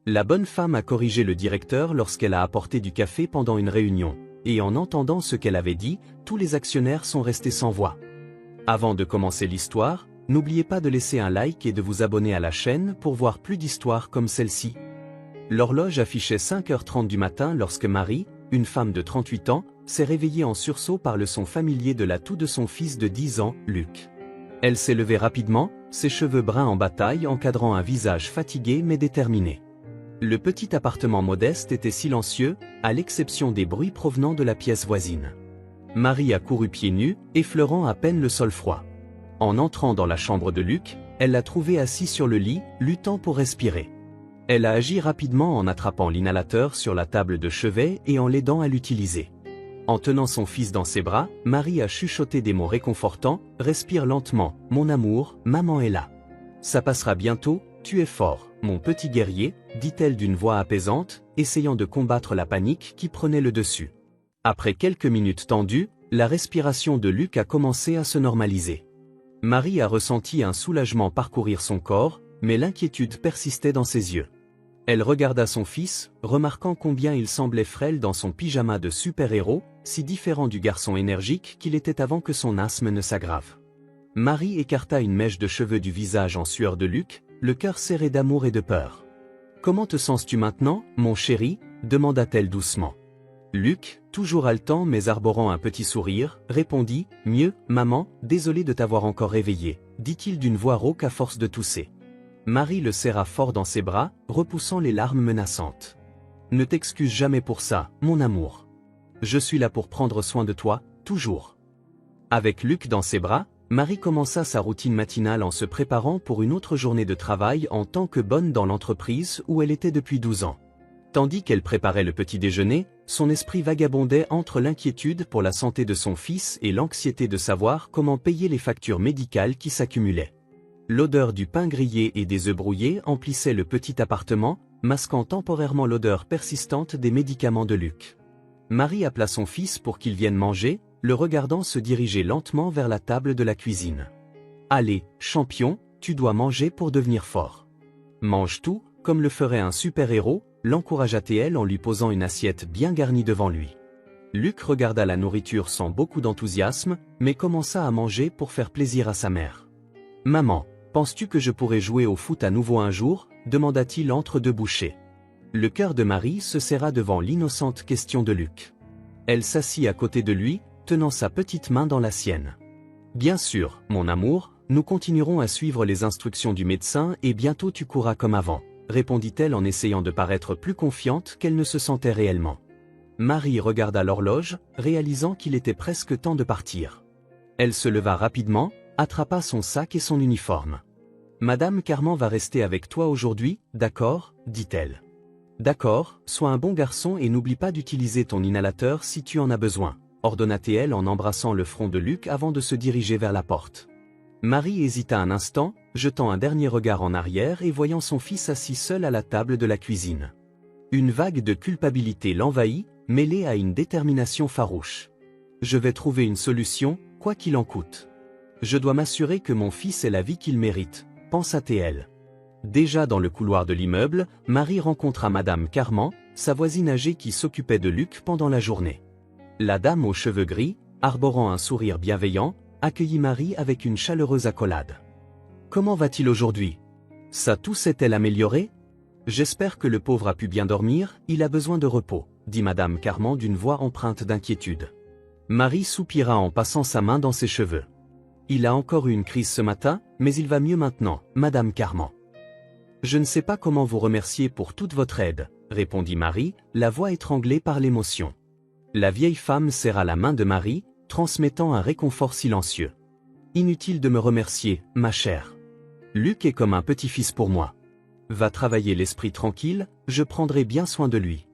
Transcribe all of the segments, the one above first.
La bonne femme a corrigé le directeur lorsqu'elle a apporté du café pendant une réunion, et en entendant ce qu'elle avait dit, tous les actionnaires sont restés sans voix. Avant de commencer l'histoire, n'oubliez pas de laisser un like et de vous abonner à la chaîne pour voir plus d'histoires comme celle-ci. L'horloge affichait 5h30 du matin lorsque Marie, une femme de 38 ans, s'est réveillée en sursaut par le son familier de la toux de son fils de 10 ans, Luc. Elle s'est levée rapidement, ses cheveux bruns en bataille encadrant un visage fatigué mais déterminé. Le petit appartement modeste était silencieux, à l'exception des bruits provenant de la pièce voisine. Marie a couru pieds nus, effleurant à peine le sol froid. En entrant dans la chambre de Luc, elle l'a trouvé assis sur le lit, luttant pour respirer. Elle a agi rapidement en attrapant l'inhalateur sur la table de chevet et en l'aidant à l'utiliser. En tenant son fils dans ses bras, Marie a chuchoté des mots réconfortants, « Respire lentement, mon amour, maman est là. Ça passera bientôt, tu es fort, mon petit guerrier », dit-elle d'une voix apaisante, essayant de combattre la panique qui prenait le dessus. Après quelques minutes tendues, la respiration de Luc a commencé à se normaliser. Marie a ressenti un soulagement parcourir son corps, mais l'inquiétude persistait dans ses yeux. Elle regarda son fils, remarquant combien il semblait frêle dans son pyjama de super-héros, si différent du garçon énergique qu'il était avant que son asthme ne s'aggrave. Marie écarta une mèche de cheveux du visage en sueur de Luc, le cœur serré d'amour et de peur. « Comment te sens-tu maintenant, mon chéri » demanda-t-elle doucement. Luc, toujours haletant mais arborant un petit sourire, répondit « Mieux, maman, désolé de t'avoir encore réveillé », dit-il d'une voix rauque à force de tousser. Marie le serra fort dans ses bras, repoussant les larmes menaçantes. « Ne t'excuse jamais pour ça, mon amour. Je suis là pour prendre soin de toi, toujours. » Avec Luc dans ses bras, Marie commença sa routine matinale en se préparant pour une autre journée de travail en tant que bonne dans l'entreprise où elle était depuis 12 ans. Tandis qu'elle préparait le petit déjeuner, son esprit vagabondait entre l'inquiétude pour la santé de son fils et l'anxiété de savoir comment payer les factures médicales qui s'accumulaient. L'odeur du pain grillé et des œufs brouillés emplissait le petit appartement, masquant temporairement l'odeur persistante des médicaments de Luc. Marie appela son fils pour qu'il vienne manger, le regardant se diriger lentement vers la table de la cuisine. « Allez, champion, tu dois manger pour devenir fort. Mange tout, comme le ferait un super-héros », l'encouragea-t-elle en lui posant une assiette bien garnie devant lui. Luc regarda la nourriture sans beaucoup d'enthousiasme, mais commença à manger pour faire plaisir à sa mère. « Maman, penses-tu que je pourrais jouer au foot à nouveau un jour » demanda-t-il entre deux bouchées. Le cœur de Marie se serra devant l'innocente question de Luc. Elle s'assit à côté de lui, tenant sa petite main dans la sienne. « Bien sûr, mon amour, nous continuerons à suivre les instructions du médecin et bientôt tu courras comme avant », répondit-elle en essayant de paraître plus confiante qu'elle ne se sentait réellement. Marie regarda l'horloge, réalisant qu'il était presque temps de partir. Elle se leva rapidement, attrapa son sac et son uniforme. « Madame Carman va rester avec toi aujourd'hui, d'accord » dit-elle. « D'accord, sois un bon garçon et n'oublie pas d'utiliser ton inhalateur si tu en as besoin » ordonna-t-elle en embrassant le front de Luc avant de se diriger vers la porte. Marie hésita un instant, jetant un dernier regard en arrière et voyant son fils assis seul à la table de la cuisine. Une vague de culpabilité l'envahit, mêlée à une détermination farouche. « Je vais trouver une solution, quoi qu'il en coûte. Je dois m'assurer que mon fils ait la vie qu'il mérite », pensa-t-elle. Déjà dans le couloir de l'immeuble, Marie rencontra Madame Carman, sa voisine âgée qui s'occupait de Luc pendant la journée. La dame aux cheveux gris, arborant un sourire bienveillant, accueillit Marie avec une chaleureuse accolade. « Comment va-t-il aujourd'hui ? Sa toux s'est-elle améliorée ? J'espère que le pauvre a pu bien dormir, il a besoin de repos », dit Madame Carman d'une voix empreinte d'inquiétude. Marie soupira en passant sa main dans ses cheveux. « Il a encore eu une crise ce matin, mais il va mieux maintenant, Madame Carman. »« Je ne sais pas comment vous remercier pour toute votre aide », répondit Marie, la voix étranglée par l'émotion. La vieille femme serra la main de Marie, transmettant un réconfort silencieux. « Inutile de me remercier, ma chère. Luc est comme un petit-fils pour moi. Va travailler l'esprit tranquille, je prendrai bien soin de lui. »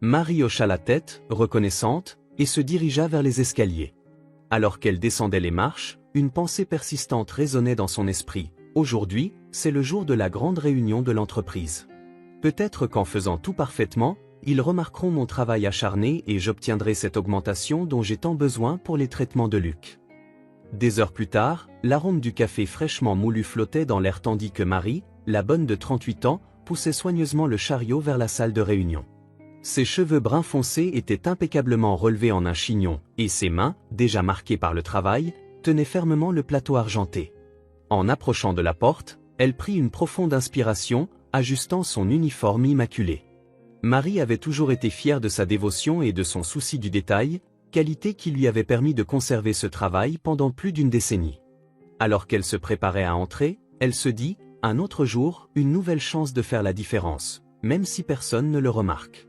Marie hocha la tête, reconnaissante, et se dirigea vers les escaliers. Alors qu'elle descendait les marches, une pensée persistante résonnait dans son esprit. « Aujourd'hui, c'est le jour de la grande réunion de l'entreprise. Peut-être qu'en faisant tout parfaitement, ils remarqueront mon travail acharné et j'obtiendrai cette augmentation dont j'ai tant besoin pour les traitements de Luc. » Des heures plus tard, l'arôme du café fraîchement moulu flottait dans l'air tandis que Marie, la bonne de 38 ans, poussait soigneusement le chariot vers la salle de réunion. Ses cheveux bruns foncés étaient impeccablement relevés en un chignon, et ses mains, déjà marquées par le travail, tenaient fermement le plateau argenté. En approchant de la porte, elle prit une profonde inspiration, ajustant son uniforme immaculé. Marie avait toujours été fière de sa dévotion et de son souci du détail, qualité qui lui avait permis de conserver ce travail pendant plus d'une décennie. Alors qu'elle se préparait à entrer, elle se dit, un autre jour, une nouvelle chance de faire la différence, même si personne ne le remarque.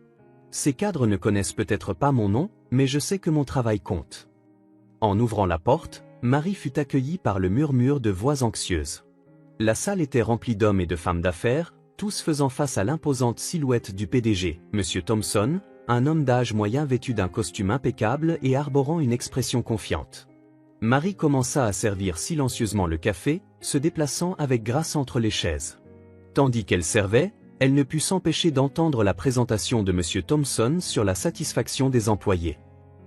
Ces cadres ne connaissent peut-être pas mon nom, mais je sais que mon travail compte. En ouvrant la porte, Marie fut accueillie par le murmure de voix anxieuses. La salle était remplie d'hommes et de femmes d'affaires, tous faisant face à l'imposante silhouette du PDG, M. Thompson, un homme d'âge moyen vêtu d'un costume impeccable et arborant une expression confiante. Marie commença à servir silencieusement le café, se déplaçant avec grâce entre les chaises. Tandis qu'elle servait, elle ne put s'empêcher d'entendre la présentation de M. Thompson sur la satisfaction des employés.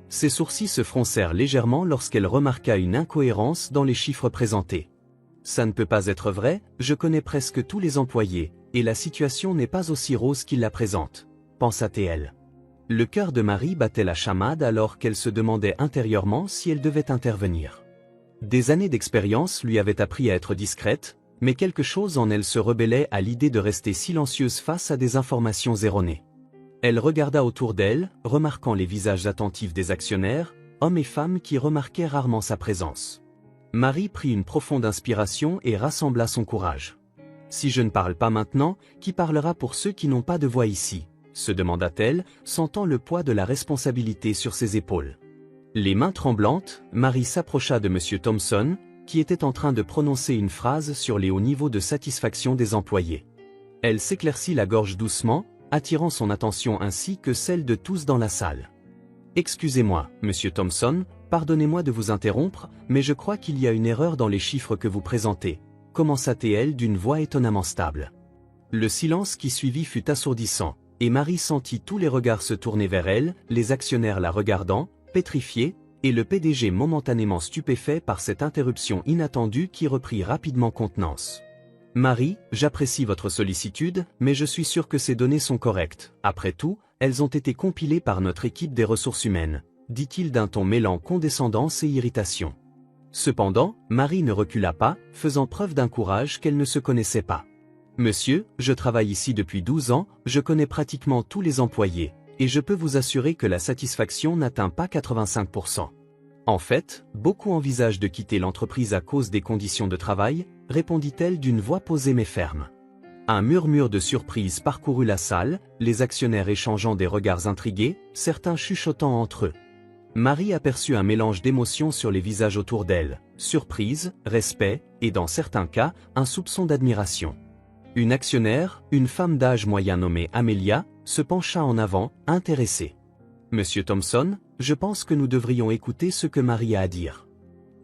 Ses sourcils se froncèrent légèrement lorsqu'elle remarqua une incohérence dans les chiffres présentés. « Ça ne peut pas être vrai, je connais presque tous les employés, et la situation n'est pas aussi rose qu'ils la présentent, » pensa-t-elle. Le cœur de Marie battait la chamade alors qu'elle se demandait intérieurement si elle devait intervenir. Des années d'expérience lui avaient appris à être discrète, mais quelque chose en elle se rebellait à l'idée de rester silencieuse face à des informations erronées. Elle regarda autour d'elle, remarquant les visages attentifs des actionnaires, hommes et femmes qui remarquaient rarement sa présence. Marie prit une profonde inspiration et rassembla son courage. « Si je ne parle pas maintenant, qui parlera pour ceux qui n'ont pas de voix ici ?» se demanda-t-elle, sentant le poids de la responsabilité sur ses épaules. Les mains tremblantes, Marie s'approcha de M. Thompson, qui était en train de prononcer une phrase sur les hauts niveaux de satisfaction des employés. Elle s'éclaircit la gorge doucement, attirant son attention ainsi que celle de tous dans la salle. « Excusez-moi, Monsieur Thompson, pardonnez-moi de vous interrompre, mais je crois qu'il y a une erreur dans les chiffres que vous présentez, » commença-t-elle d'une voix étonnamment stable. Le silence qui suivit fut assourdissant, et Marie sentit tous les regards se tourner vers elle, les actionnaires la regardant, pétrifiés, et le PDG momentanément stupéfait par cette interruption inattendue qui reprit rapidement contenance. « Marie, j'apprécie votre sollicitude, mais je suis sûr que ces données sont correctes. Après tout, elles ont été compilées par notre équipe des ressources humaines, » dit-il d'un ton mêlant condescendance et irritation. Cependant, Marie ne recula pas, faisant preuve d'un courage qu'elle ne se connaissait pas. « Monsieur, je travaille ici depuis 12 ans, je connais pratiquement tous les employés, et je peux vous assurer que la satisfaction n'atteint pas 85%. En fait, beaucoup envisagent de quitter l'entreprise à cause des conditions de travail, » répondit-elle d'une voix posée mais ferme. Un murmure de surprise parcourut la salle, les actionnaires échangeant des regards intrigués, certains chuchotant entre eux. Marie aperçut un mélange d'émotions sur les visages autour d'elle, surprise, respect, et dans certains cas, un soupçon d'admiration. Une actionnaire, une femme d'âge moyen nommée Amelia, se pencha en avant, intéressée. « Monsieur Thompson, je pense que nous devrions écouter ce que Marie a à dire.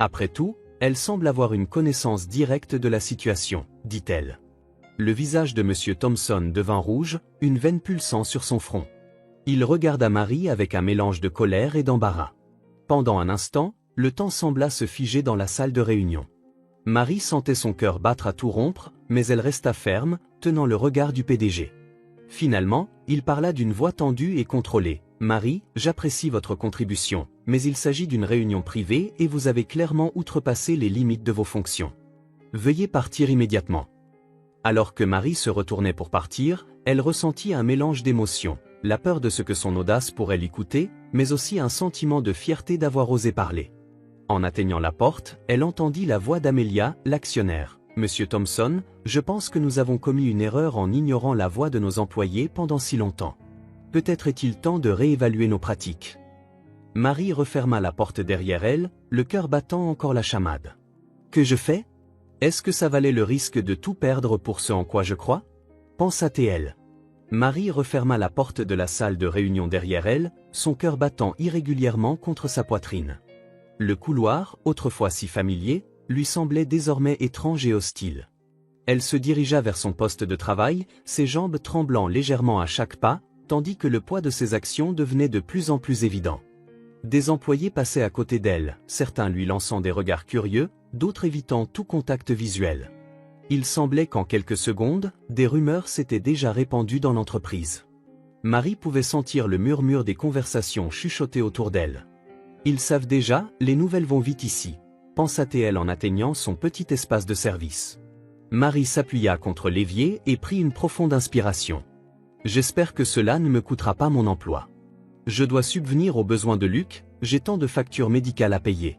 Après tout, elle semble avoir une connaissance directe de la situation, » dit-elle. Le visage de M. Thompson devint rouge, une veine pulsant sur son front. Il regarda Marie avec un mélange de colère et d'embarras. Pendant un instant, le temps sembla se figer dans la salle de réunion. Marie sentait son cœur battre à tout rompre, mais elle resta ferme, tenant le regard du PDG. Finalement, il parla d'une voix tendue et contrôlée. « Marie, j'apprécie votre contribution, mais il s'agit d'une réunion privée et vous avez clairement outrepassé les limites de vos fonctions. Veuillez partir immédiatement. » Alors que Marie se retournait pour partir, elle ressentit un mélange d'émotions, la peur de ce que son audace pourrait lui coûter, mais aussi un sentiment de fierté d'avoir osé parler. En atteignant la porte, elle entendit la voix d'Amelia, l'actionnaire. « Monsieur Thompson, je pense que nous avons commis une erreur en ignorant la voix de nos employés pendant si longtemps. Peut-être est-il temps de réévaluer nos pratiques. » Marie referma la porte derrière elle, le cœur battant encore la chamade. « Que je fais ? Est-ce que ça valait le risque de tout perdre pour ce en quoi je crois ?» pensa-t-elle. Marie referma la porte de la salle de réunion derrière elle, son cœur battant irrégulièrement contre sa poitrine. Le couloir, autrefois si familier, lui semblait désormais étrange et hostile. Elle se dirigea vers son poste de travail, ses jambes tremblant légèrement à chaque pas, tandis que le poids de ses actions devenait de plus en plus évident. Des employés passaient à côté d'elle, certains lui lançant des regards curieux, d'autres évitant tout contact visuel. Il semblait qu'en quelques secondes, des rumeurs s'étaient déjà répandues dans l'entreprise. Marie pouvait sentir le murmure des conversations chuchotées autour d'elle. Ils savent déjà, les nouvelles vont vite ici, pensa-t-elle en atteignant son petit espace de service. Marie s'appuya contre l'évier et prit une profonde inspiration. J'espère que cela ne me coûtera pas mon emploi. Je dois subvenir aux besoins de Luc, j'ai tant de factures médicales à payer.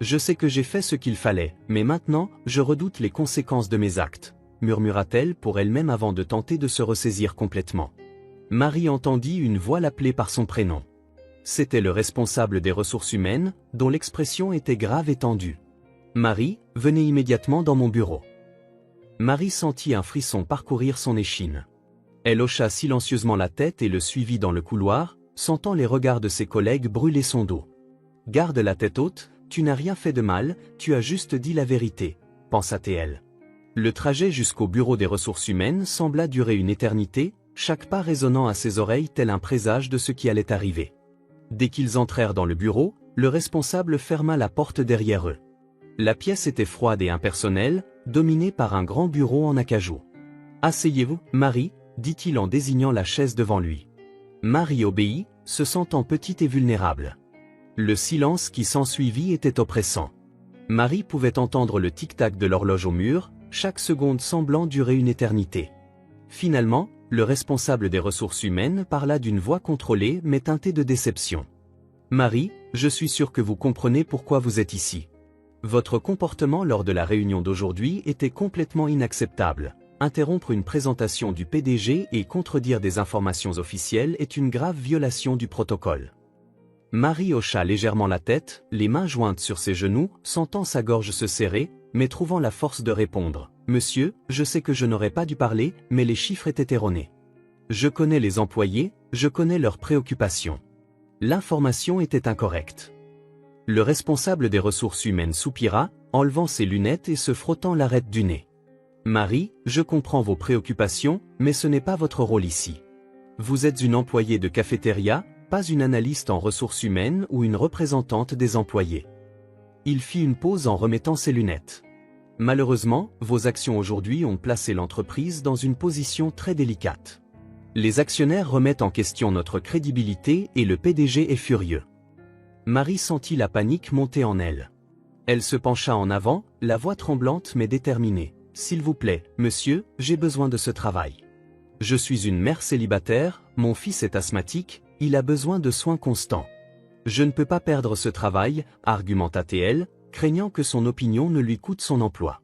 Je sais que j'ai fait ce qu'il fallait, mais maintenant, je redoute les conséquences de mes actes, murmura-t-elle pour elle-même avant de tenter de se ressaisir complètement. Marie entendit une voix l'appeler par son prénom. C'était le responsable des ressources humaines, dont l'expression était grave et tendue. « Marie, venez immédiatement dans mon bureau. » Marie sentit un frisson parcourir son échine. Elle hocha silencieusement la tête et le suivit dans le couloir, sentant les regards de ses collègues brûler son dos. « Garde la tête haute, tu n'as rien fait de mal, tu as juste dit la vérité, pensa-t-elle. Le trajet jusqu'au bureau des ressources humaines sembla durer une éternité, chaque pas résonnant à ses oreilles tel un présage de ce qui allait arriver. Dès qu'ils entrèrent dans le bureau, le responsable ferma la porte derrière eux. La pièce était froide et impersonnelle, dominée par un grand bureau en acajou. « Asseyez-vous, Marie » dit-il en désignant la chaise devant lui. Marie obéit, se sentant petite et vulnérable. Le silence qui s'ensuivit était oppressant. Marie pouvait entendre le tic-tac de l'horloge au mur, chaque seconde semblant durer une éternité. Finalement, le responsable des ressources humaines parla d'une voix contrôlée mais teintée de déception. « Marie, je suis sûr que vous comprenez pourquoi vous êtes ici. Votre comportement lors de la réunion d'aujourd'hui était complètement inacceptable. Interrompre une présentation du PDG et contredire des informations officielles est une grave violation du protocole. » Marie hocha légèrement la tête, les mains jointes sur ses genoux, sentant sa gorge se serrer, mais trouvant la force de répondre. « Monsieur, je sais que je n'aurais pas dû parler, mais les chiffres étaient erronés. Je connais les employés, je connais leurs préoccupations. L'information était incorrecte. » Le responsable des ressources humaines soupira, enlevant ses lunettes et se frottant l'arête du nez. « Marie, je comprends vos préoccupations, mais ce n'est pas votre rôle ici. Vous êtes une employée de cafétéria, pas une analyste en ressources humaines ou une représentante des employés. » Il fit une pause en remettant ses lunettes. « Malheureusement, vos actions aujourd'hui ont placé l'entreprise dans une position très délicate. Les actionnaires remettent en question notre crédibilité et le PDG est furieux. » Marie sentit la panique monter en elle. Elle se pencha en avant, la voix tremblante mais déterminée. « S'il vous plaît, monsieur, j'ai besoin de ce travail. Je suis une mère célibataire, mon fils est asthmatique, il a besoin de soins constants. Je ne peux pas perdre ce travail, argumenta-t-elle, craignant que son opinion ne lui coûte son emploi.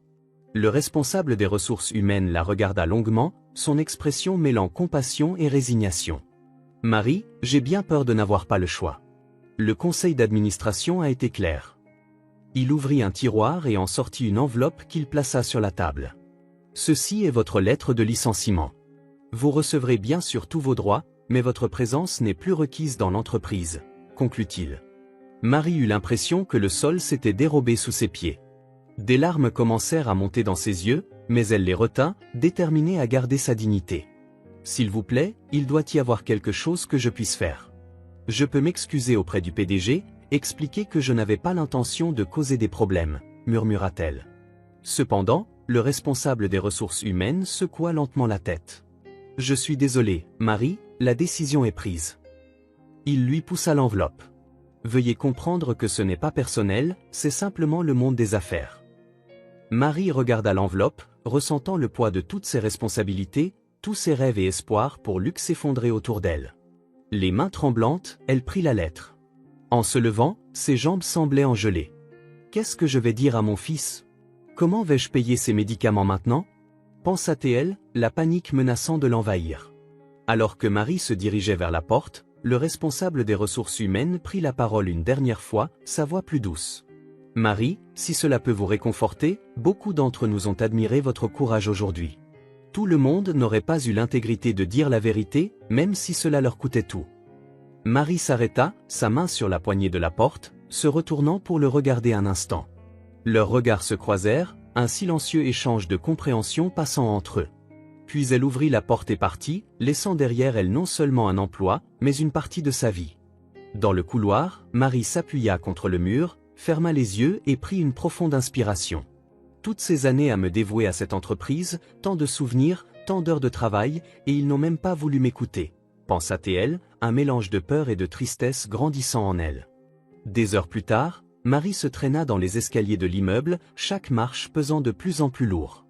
Le responsable des ressources humaines la regarda longuement, son expression mêlant compassion et résignation. « Marie, j'ai bien peur de n'avoir pas le choix. » Le conseil d'administration a été clair. Il ouvrit un tiroir et en sortit une enveloppe qu'il plaça sur la table. « Ceci est votre lettre de licenciement. Vous recevrez bien sûr tous vos droits, mais votre présence n'est plus requise dans l'entreprise, » conclut-il. Marie eut l'impression que le sol s'était dérobé sous ses pieds. Des larmes commencèrent à monter dans ses yeux, mais elle les retint, déterminée à garder sa dignité. « S'il vous plaît, il doit y avoir quelque chose que je puisse faire. Je peux m'excuser auprès du PDG, expliquer que je n'avais pas l'intention de causer des problèmes, » murmura-t-elle. Cependant, le responsable des ressources humaines secoua lentement la tête. « Je suis désolé, Marie, la décision est prise. » Il lui poussa l'enveloppe. « Veuillez comprendre que ce n'est pas personnel, c'est simplement le monde des affaires. » Marie regarda l'enveloppe, ressentant le poids de toutes ses responsabilités, tous ses rêves et espoirs pour Luc s'effondrer autour d'elle. Les mains tremblantes, elle prit la lettre. En se levant, ses jambes semblaient en gelée. « Qu'est-ce que je vais dire à mon fils? Comment vais-je payer ses médicaments maintenant ?» pensa-t-elle, la panique menaçant de l'envahir. Alors que Marie se dirigeait vers la porte, le responsable des ressources humaines prit la parole une dernière fois, sa voix plus douce. « Marie, si cela peut vous réconforter, beaucoup d'entre nous ont admiré votre courage aujourd'hui. Tout le monde n'aurait pas eu l'intégrité de dire la vérité, même si cela leur coûtait tout. » Marie s'arrêta, sa main sur la poignée de la porte, se retournant pour le regarder un instant. Leurs regards se croisèrent, un silencieux échange de compréhension passant entre eux. Puis elle ouvrit la porte et partit, laissant derrière elle non seulement un emploi, mais une partie de sa vie. Dans le couloir, Marie s'appuya contre le mur, ferma les yeux et prit une profonde inspiration. Toutes ces années à me dévouer à cette entreprise, tant de souvenirs, tant d'heures de travail, et ils n'ont même pas voulu m'écouter, pensa TL, un mélange de peur et de tristesse grandissant en elle. Des heures plus tard, Marie se traîna dans les escaliers de l'immeuble, chaque marche pesant de plus en plus lourd.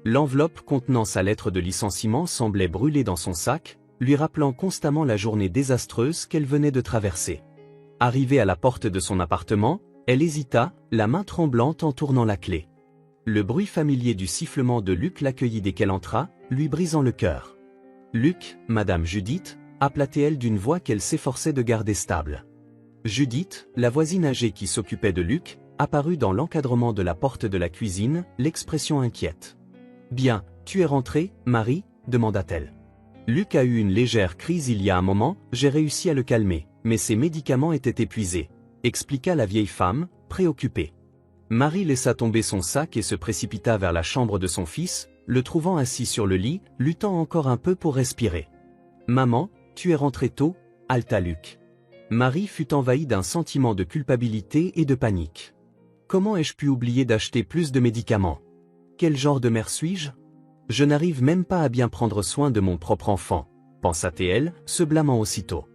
L'enveloppe contenant sa lettre de licenciement semblait brûler dans son sac, lui rappelant constamment la journée désastreuse qu'elle venait de traverser. Arrivée à la porte de son appartement, elle hésita, la main tremblante en tournant la clé. Le bruit familier du sifflement de Luc l'accueillit dès qu'elle entra, lui brisant le cœur. « Luc, Madame Judith » appela-t-elle d'une voix qu'elle s'efforçait de garder stable. Judith, la voisine âgée qui s'occupait de Luc, apparut dans l'encadrement de la porte de la cuisine, l'expression inquiète. « Bien, tu es rentrée, Marie » demanda-t-elle. « Luc a eu une légère crise il y a un moment, j'ai réussi à le calmer, mais ses médicaments étaient épuisés » expliqua la vieille femme, préoccupée. Marie laissa tomber son sac et se précipita vers la chambre de son fils, le trouvant assis sur le lit, luttant encore un peu pour respirer. « Maman, tu es rentrée tôt » haleta Luc. Marie fut envahie d'un sentiment de culpabilité et de panique. « Comment ai-je pu oublier d'acheter plus de médicaments? Quel genre de mère suis-je? Je n'arrive même pas à bien prendre soin de mon propre enfant » pensa-t-elle, se blâmant aussitôt.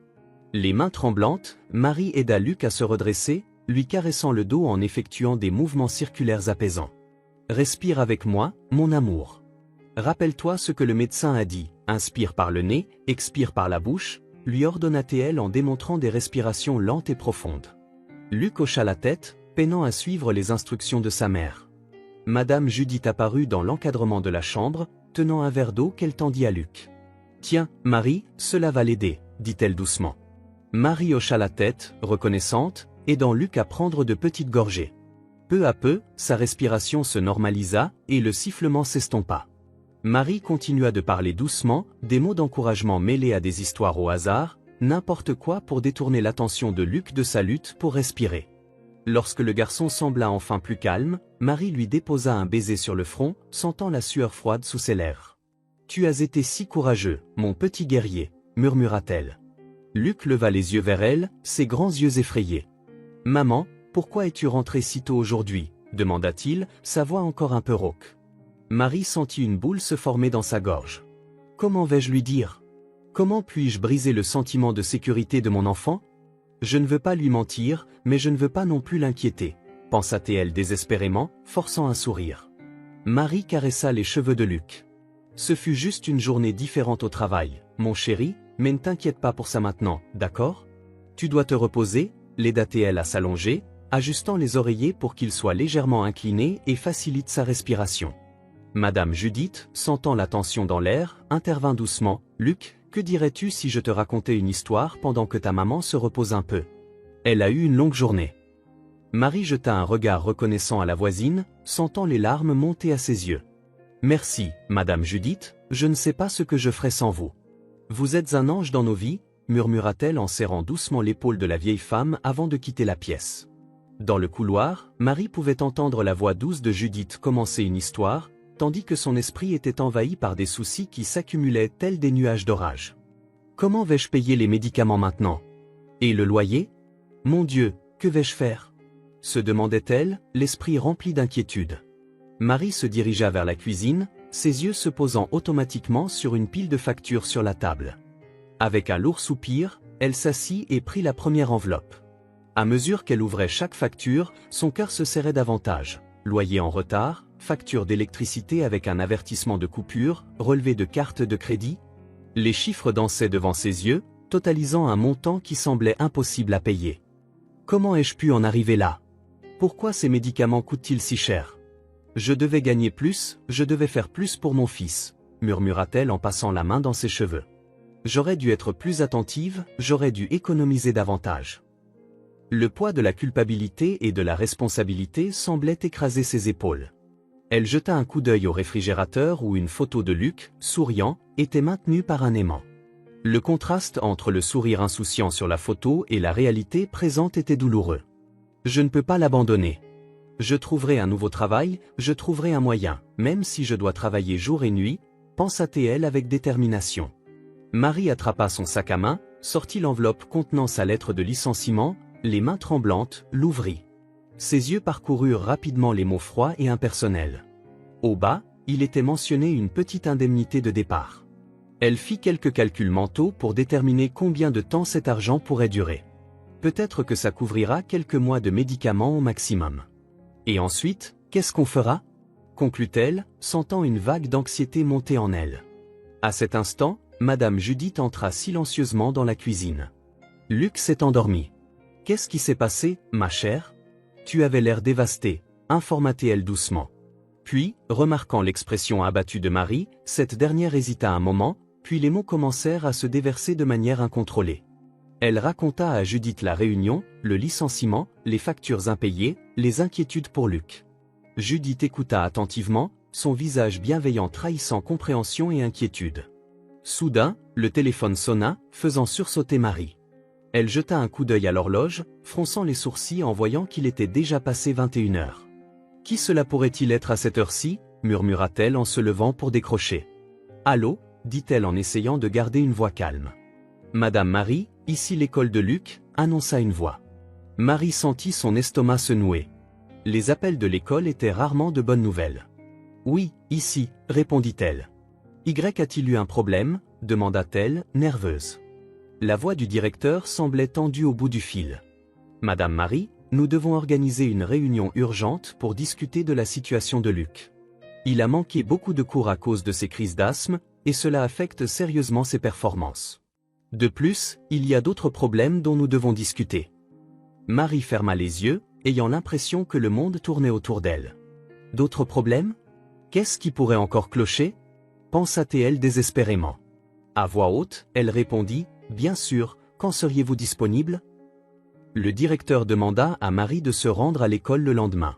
Les mains tremblantes, Marie aida Luc à se redresser, lui caressant le dos en effectuant des mouvements circulaires apaisants. « Respire avec moi, mon amour. Rappelle-toi ce que le médecin a dit, inspire par le nez, expire par la bouche » lui ordonna-t-elle en démontrant des respirations lentes et profondes. Luc hocha la tête, peinant à suivre les instructions de sa mère. Madame Judith apparut dans l'encadrement de la chambre, tenant un verre d'eau qu'elle tendit à Luc. « Tiens, Marie, cela va l'aider » dit-elle doucement. Marie hocha la tête, reconnaissante, aidant Luc à prendre de petites gorgées. Peu à peu, sa respiration se normalisa, et le sifflement s'estompa. Marie continua de parler doucement, des mots d'encouragement mêlés à des histoires au hasard, n'importe quoi pour détourner l'attention de Luc de sa lutte pour respirer. Lorsque le garçon sembla enfin plus calme, Marie lui déposa un baiser sur le front, sentant la sueur froide sous ses lèvres. « Tu as été si courageux, mon petit guerrier » murmura-t-elle. Luc leva les yeux vers elle, ses grands yeux effrayés. « Maman, pourquoi es-tu rentrée si tôt aujourd'hui » demanda-t-il, sa voix encore un peu rauque. Marie sentit une boule se former dans sa gorge. « Comment vais-je lui dire? Comment puis-je briser le sentiment de sécurité de mon enfant? Je ne veux pas lui mentir, mais je ne veux pas non plus l'inquiéter » pensa-t-elle désespérément, forçant un sourire. Marie caressa les cheveux de Luc. « Ce fut juste une journée différente au travail, mon chéri, mais ne t'inquiète pas pour ça maintenant, d'accord? Tu dois te reposer » l'aida-t-elle à s'allonger, ajustant les oreillers pour qu'il soit légèrement incliné et facilite sa respiration. Madame Judith, sentant la tension dans l'air, intervint doucement. « Luc, que dirais-tu si je te racontais une histoire pendant que ta maman se repose un peu? Elle a eu une longue journée. » Marie jeta un regard reconnaissant à la voisine, sentant les larmes monter à ses yeux. « Merci, Madame Judith, je ne sais pas ce que je ferais sans vous. Vous êtes un ange dans nos vies » murmura-t-elle en serrant doucement l'épaule de la vieille femme avant de quitter la pièce. Dans le couloir, Marie pouvait entendre la voix douce de Judith commencer une histoire, tandis que son esprit était envahi par des soucis qui s'accumulaient tels des nuages d'orage. « Comment vais-je payer les médicaments maintenant? Et le loyer? Mon Dieu, que vais-je faire ?» se demandait-elle, l'esprit rempli d'inquiétude. Marie se dirigea vers la cuisine, ses yeux se posant automatiquement sur une pile de factures sur la table. Avec un lourd soupir, elle s'assit et prit la première enveloppe. À mesure qu'elle ouvrait chaque facture, son cœur se serrait davantage. Loyer en retard, facture d'électricité avec un avertissement de coupure, relevé de carte de crédit. Les chiffres dansaient devant ses yeux, totalisant un montant qui semblait impossible à payer. Comment ai-je pu en arriver là? Pourquoi ces médicaments coûtent-ils si cher? Je devais gagner plus, je devais faire plus pour mon fils, murmura-t-elle en passant la main dans ses cheveux. J'aurais dû être plus attentive, j'aurais dû économiser davantage. Le poids de la culpabilité et de la responsabilité semblait écraser ses épaules. Elle jeta un coup d'œil au réfrigérateur où une photo de Luc, souriant, était maintenue par un aimant. Le contraste entre le sourire insouciant sur la photo et la réalité présente était douloureux. Je ne peux pas l'abandonner. Je trouverai un nouveau travail, je trouverai un moyen, même si je dois travailler jour et nuit, pensa-t-elle avec détermination. Marie attrapa son sac à main, sortit l'enveloppe contenant sa lettre de licenciement, les mains tremblantes, l'ouvrit. Ses yeux parcoururent rapidement les mots froids et impersonnels. Au bas, il était mentionné une petite indemnité de départ. Elle fit quelques calculs mentaux pour déterminer combien de temps cet argent pourrait durer. Peut-être que ça couvrira quelques mois de médicaments au maximum. Et ensuite, qu'est-ce qu'on fera ? Conclut-elle, sentant une vague d'anxiété monter en elle. À cet instant, Madame Judith entra silencieusement dans la cuisine. Luc s'est endormi. Qu'est-ce qui s'est passé, ma chère ? Tu avais l'air dévastée, informa-t-elle doucement. Puis, remarquant l'expression abattue de Marie, cette dernière hésita un moment, puis les mots commencèrent à se déverser de manière incontrôlée. Elle raconta à Judith la réunion, le licenciement, les factures impayées, les inquiétudes pour Luc. Judith écouta attentivement, son visage bienveillant trahissant compréhension et inquiétude. Soudain, le téléphone sonna, faisant sursauter Marie. Elle jeta un coup d'œil à l'horloge, fronçant les sourcils en voyant qu'il était déjà passé 21 heures. « Qui cela pourrait-il être à cette heure-ci » murmura-t-elle en se levant pour décrocher. « Allô » dit-elle en essayant de garder une voix calme. « Madame Marie, ici l'école de Luc » annonça une voix. Marie sentit son estomac se nouer. Les appels de l'école étaient rarement de bonnes nouvelles. « Oui, ici » répondit-elle. « Y a-t-il eu un problème » demanda-t-elle, nerveuse. La voix du directeur semblait tendue au bout du fil. « Madame Marie, nous devons organiser une réunion urgente pour discuter de la situation de Luc. Il a manqué beaucoup de cours à cause de ses crises d'asthme, et cela affecte sérieusement ses performances. De plus, il y a d'autres problèmes dont nous devons discuter. » Marie ferma les yeux, ayant l'impression que le monde tournait autour d'elle. « D'autres problèmes ? Qu'est-ce qui pourrait encore clocher » pensa-t-elle désespérément. À voix haute, elle répondit, « Bien sûr, quand seriez-vous disponible ?» Le directeur demanda à Marie de se rendre à l'école le lendemain.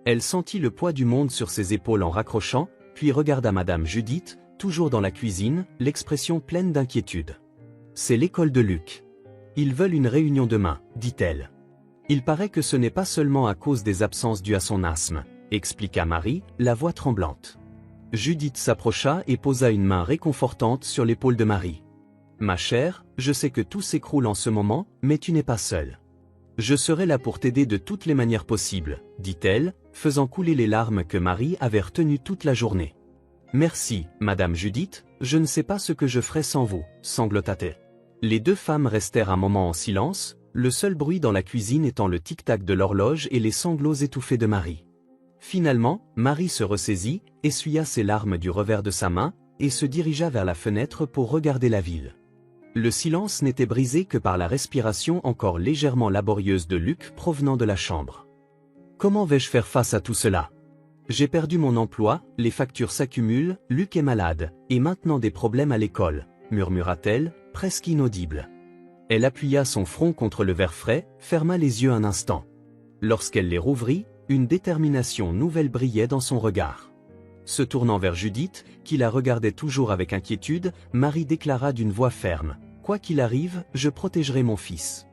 Elle sentit le poids du monde sur ses épaules en raccrochant, puis regarda Madame Judith, toujours dans la cuisine, l'expression pleine d'inquiétude. « C'est l'école de Luc. Ils veulent une réunion demain, dit-elle. Il paraît que ce n'est pas seulement à cause des absences dues à son asthme, expliqua Marie, la voix tremblante. Judith s'approcha et posa une main réconfortante sur l'épaule de Marie. « Ma chère, je sais que tout s'écroule en ce moment, mais tu n'es pas seule. Je serai là pour t'aider de toutes les manières possibles, dit-elle, faisant couler les larmes que Marie avait retenues toute la journée. Merci, Madame Judith, je ne sais pas ce que je ferais sans vous, sanglota-t-elle. Les deux femmes restèrent un moment en silence, le seul bruit dans la cuisine étant le tic-tac de l'horloge et les sanglots étouffés de Marie. Finalement, Marie se ressaisit, essuya ses larmes du revers de sa main, et se dirigea vers la fenêtre pour regarder la ville. Le silence n'était brisé que par la respiration encore légèrement laborieuse de Luc provenant de la chambre. « Comment vais-je faire face à tout cela ? J'ai perdu mon emploi, les factures s'accumulent, Luc est malade, et maintenant des problèmes à l'école, » murmura-t-elle, presque inaudible. Elle appuya son front contre le verre frais, ferma les yeux un instant. Lorsqu'elle les rouvrit, une détermination nouvelle brillait dans son regard. Se tournant vers Judith, qui la regardait toujours avec inquiétude, Marie déclara d'une voix ferme. « Quoi qu'il arrive, je protégerai mon fils.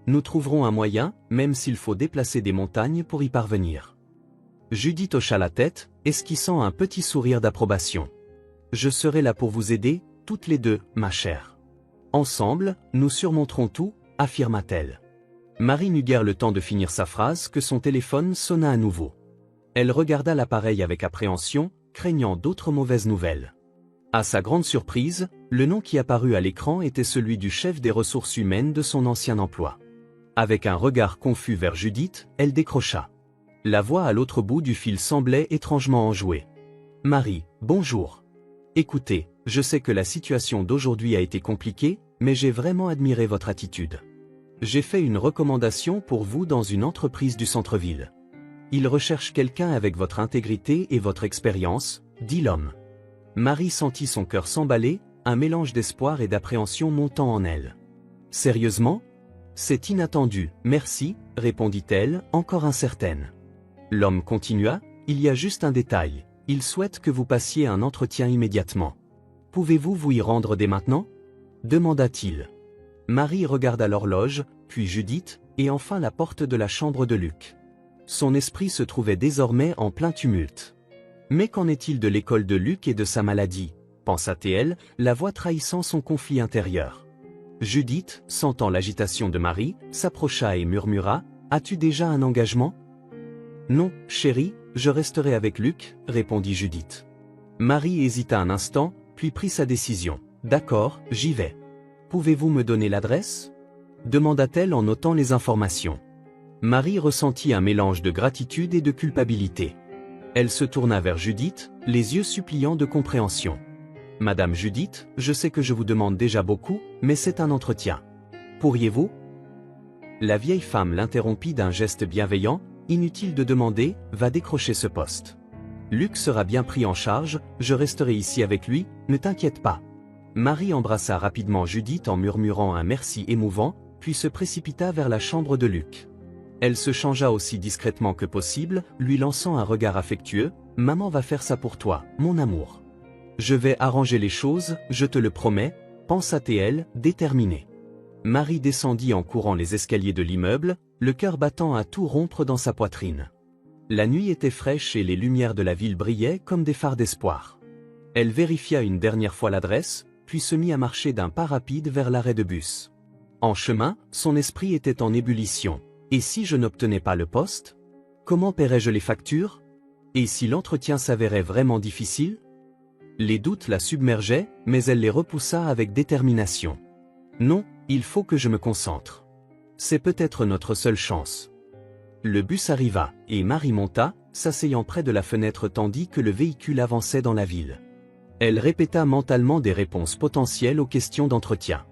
Nous trouverons un moyen, même s'il faut déplacer des montagnes pour y parvenir. » Judith hocha la tête, esquissant un petit sourire d'approbation. « Je serai là pour vous aider, toutes les deux, ma chère. Ensemble, nous surmonterons tout, » affirma-t-elle. Marie n'eut guère le temps de finir sa phrase que son téléphone sonna à nouveau. Elle regarda l'appareil avec appréhension, craignant d'autres mauvaises nouvelles. À sa grande surprise, le nom qui apparut à l'écran était celui du chef des ressources humaines de son ancien emploi. Avec un regard confus vers Judith, elle décrocha. La voix à l'autre bout du fil semblait étrangement enjouée. « Marie, bonjour. Écoutez, je sais que la situation d'aujourd'hui a été compliquée, mais j'ai vraiment admiré votre attitude. J'ai fait une recommandation pour vous dans une entreprise du centre-ville. Il recherche quelqu'un avec votre intégrité et votre expérience, » dit l'homme. Marie sentit son cœur s'emballer, un mélange d'espoir et d'appréhension montant en elle. « Sérieusement ? C'est inattendu, merci, » répondit-elle, encore incertaine. L'homme continua, « Il y a juste un détail, il souhaite que vous passiez un entretien immédiatement. Pouvez-vous vous y rendre dès maintenant ? » demanda-t-il. Marie regarda l'horloge, puis Judith, et enfin la porte de la chambre de Luc. Son esprit se trouvait désormais en plein tumulte. Mais qu'en est-il de l'école de Luc et de sa maladie, pensa-t-elle, la voix trahissant son conflit intérieur. Judith, sentant l'agitation de Marie, s'approcha et murmura, « As-tu déjà un engagement ? Non, chérie, je resterai avec Luc, répondit Judith. Marie hésita un instant, puis prit sa décision. D'accord, j'y vais. Pouvez-vous me donner l'adresse? Demanda-t-elle en notant les informations. Marie ressentit un mélange de gratitude et de culpabilité. Elle se tourna vers Judith, les yeux suppliants de compréhension. Madame Judith, je sais que je vous demande déjà beaucoup, mais c'est un entretien. Pourriez-vous? La vieille femme l'interrompit d'un geste bienveillant. Inutile de demander, va décrocher ce poste. Luc sera bien pris en charge, je resterai ici avec lui, ne t'inquiète pas. Marie embrassa rapidement Judith en murmurant un merci émouvant, puis se précipita vers la chambre de Luc. Elle se changea aussi discrètement que possible, lui lançant un regard affectueux. Maman va faire ça pour toi, mon amour. Je vais arranger les choses, je te le promets, pensa-t-elle, déterminée. Marie descendit en courant les escaliers de l'immeuble, le cœur battant à tout rompre dans sa poitrine. La nuit était fraîche et les lumières de la ville brillaient comme des phares d'espoir. Elle vérifia une dernière fois l'adresse, puis se mit à marcher d'un pas rapide vers l'arrêt de bus. En chemin, son esprit était en ébullition. Et si je n'obtenais pas le poste? Comment paierais-je les factures? Et si l'entretien s'avérait vraiment difficile? Les doutes la submergeaient, mais elle les repoussa avec détermination. Non, il faut que je me concentre. C'est peut-être notre seule chance. Le bus arriva, et Marie monta, s'asseyant près de la fenêtre tandis que le véhicule avançait dans la ville. Elle répéta mentalement des réponses potentielles aux questions d'entretien.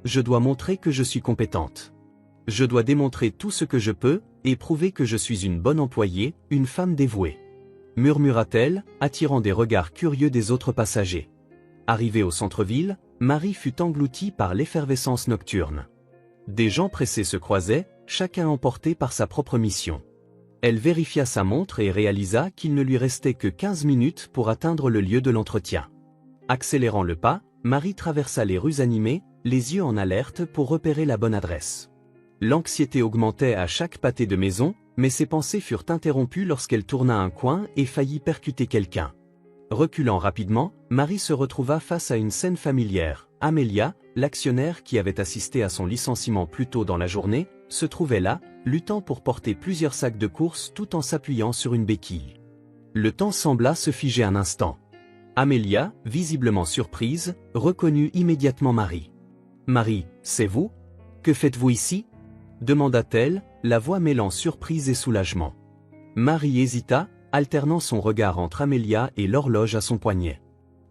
Je dois montrer que je suis compétente. Je dois démontrer tout ce que je peux, et prouver que je suis une bonne employée, une femme dévouée. Murmura-t-elle, attirant des regards curieux des autres passagers. Arrivée au centre-ville, Marie fut engloutie par l'effervescence nocturne. Des gens pressés se croisaient, chacun emporté par sa propre mission. Elle vérifia sa montre et réalisa qu'il ne lui restait que 15 minutes pour atteindre le lieu de l'entretien. Accélérant le pas, Marie traversa les rues animées, les yeux en alerte pour repérer la bonne adresse. L'anxiété augmentait à chaque pâté de maison, mais ses pensées furent interrompues lorsqu'elle tourna un coin et faillit percuter quelqu'un. Reculant rapidement, Marie se retrouva face à une scène familière. Amélia, l'actionnaire qui avait assisté à son licenciement plus tôt dans la journée, se trouvait là, luttant pour porter plusieurs sacs de courses tout en s'appuyant sur une béquille. Le temps sembla se figer un instant. Amélia, visiblement surprise, reconnut immédiatement Marie. « Marie, c'est vous? Que faites-vous ici ?» demanda-t-elle, la voix mêlant surprise et soulagement. Marie hésita, alternant son regard entre Amélia et l'horloge à son poignet.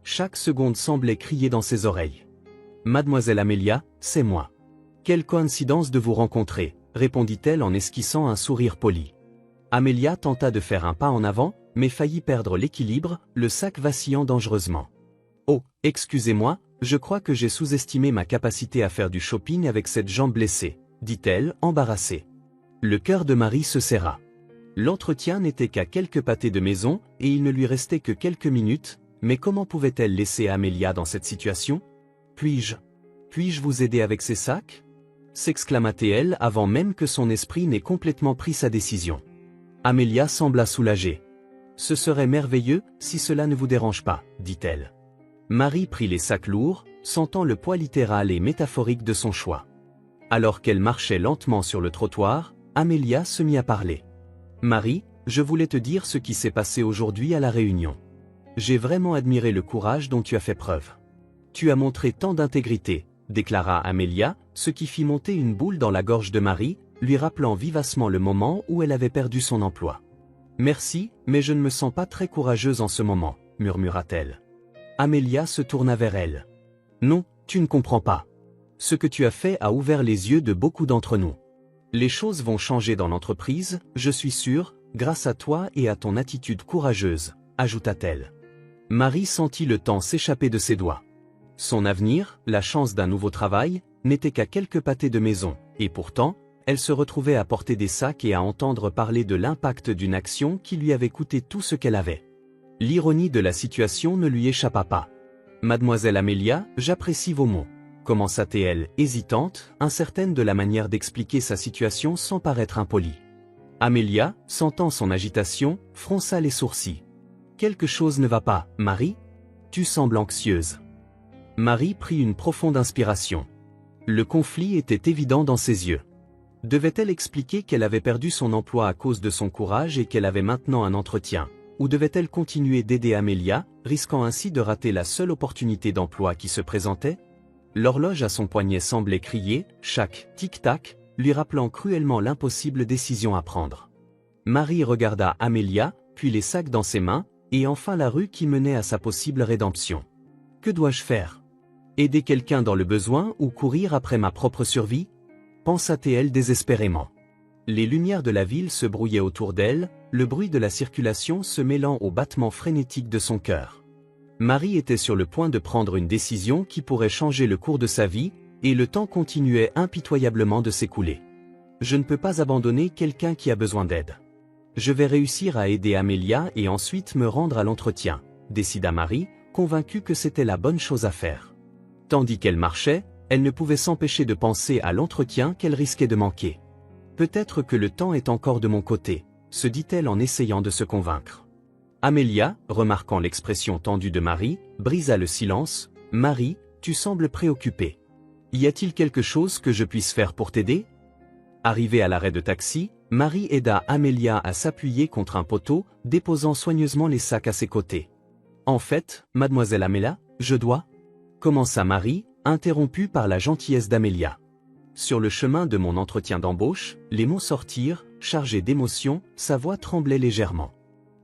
Chaque seconde semblait crier dans ses oreilles. « Mademoiselle Amélia, c'est moi. Quelle coïncidence de vous rencontrer, » répondit-elle en esquissant un sourire poli. Amélia tenta de faire un pas en avant, mais faillit perdre l'équilibre, le sac vacillant dangereusement. « Oh, excusez-moi, je crois que j'ai sous-estimé ma capacité à faire du shopping avec cette jambe blessée, » dit-elle, embarrassée. Le cœur de Marie se serra. L'entretien n'était qu'à quelques pâtés de maison, et il ne lui restait que quelques minutes, mais comment pouvait-elle laisser Amélia dans cette situation? « Puis-je vous aider avec ces sacs ?» s'exclama-t-elle avant même que son esprit n'ait complètement pris sa décision. Amélia sembla soulagée. « Ce serait merveilleux, si cela ne vous dérange pas, » dit-elle. Marie prit les sacs lourds, sentant le poids littéral et métaphorique de son choix. Alors qu'elle marchait lentement sur le trottoir, Amélia se mit à parler. « Marie, je voulais te dire ce qui s'est passé aujourd'hui à la réunion. J'ai vraiment admiré le courage dont tu as fait preuve. Tu as montré tant d'intégrité, » déclara Amélia, ce qui fit monter une boule dans la gorge de Marie, lui rappelant vivacement le moment où elle avait perdu son emploi. « Merci, mais je ne me sens pas très courageuse en ce moment, » murmura-t-elle. Amélia se tourna vers elle. « Non, tu ne comprends pas. Ce que tu as fait a ouvert les yeux de beaucoup d'entre nous. Les choses vont changer dans l'entreprise, je suis sûre, grâce à toi et à ton attitude courageuse, » ajouta-t-elle. Marie sentit le temps s'échapper de ses doigts. Son avenir, la chance d'un nouveau travail, n'était qu'à quelques pâtés de maison, et pourtant, elle se retrouvait à porter des sacs et à entendre parler de l'impact d'une action qui lui avait coûté tout ce qu'elle avait. L'ironie de la situation ne lui échappa pas. « Mademoiselle Amélia, j'apprécie vos mots, » commença-t-elle, hésitante, incertaine de la manière d'expliquer sa situation sans paraître impolie. Amélia, sentant son agitation, fronça les sourcils. « Quelque chose ne va pas, Marie? Tu sembles anxieuse. » Marie prit une profonde inspiration. Le conflit était évident dans ses yeux. Devait-elle expliquer qu'elle avait perdu son emploi à cause de son courage et qu'elle avait maintenant un entretien? Ou devait-elle continuer d'aider Amelia, risquant ainsi de rater la seule opportunité d'emploi qui se présentait? L'horloge à son poignet semblait crier, chaque tic-tac, lui rappelant cruellement l'impossible décision à prendre. Marie regarda Amelia, puis les sacs dans ses mains, et enfin la rue qui menait à sa possible rédemption. Que dois-je faire? Aider quelqu'un dans le besoin ou courir après ma propre survie? Pensa-t-elle désespérément. Les lumières de la ville se brouillaient autour d'elle, le bruit de la circulation se mêlant au battement frénétique de son cœur. Marie était sur le point de prendre une décision qui pourrait changer le cours de sa vie, et le temps continuait impitoyablement de s'écouler. Je ne peux pas abandonner quelqu'un qui a besoin d'aide. Je vais réussir à aider Amelia et ensuite me rendre à l'entretien, décida Marie, convaincue que c'était la bonne chose à faire. Tandis qu'elle marchait, elle ne pouvait s'empêcher de penser à l'entretien qu'elle risquait de manquer. Peut-être que le temps est encore de mon côté, se dit-elle en essayant de se convaincre. Amelia, remarquant l'expression tendue de Marie, brisa le silence. « Marie, tu sembles préoccupée. Y a-t-il quelque chose que je puisse faire pour t'aider ?» Arrivée à l'arrêt de taxi, Marie aida Amelia à s'appuyer contre un poteau, déposant soigneusement les sacs à ses côtés. « En fait, mademoiselle Amelia, je dois… » commença Marie, interrompue par la gentillesse d'Amelia. Sur le chemin de mon entretien d'embauche, les mots sortirent, chargés d'émotion, sa voix tremblait légèrement.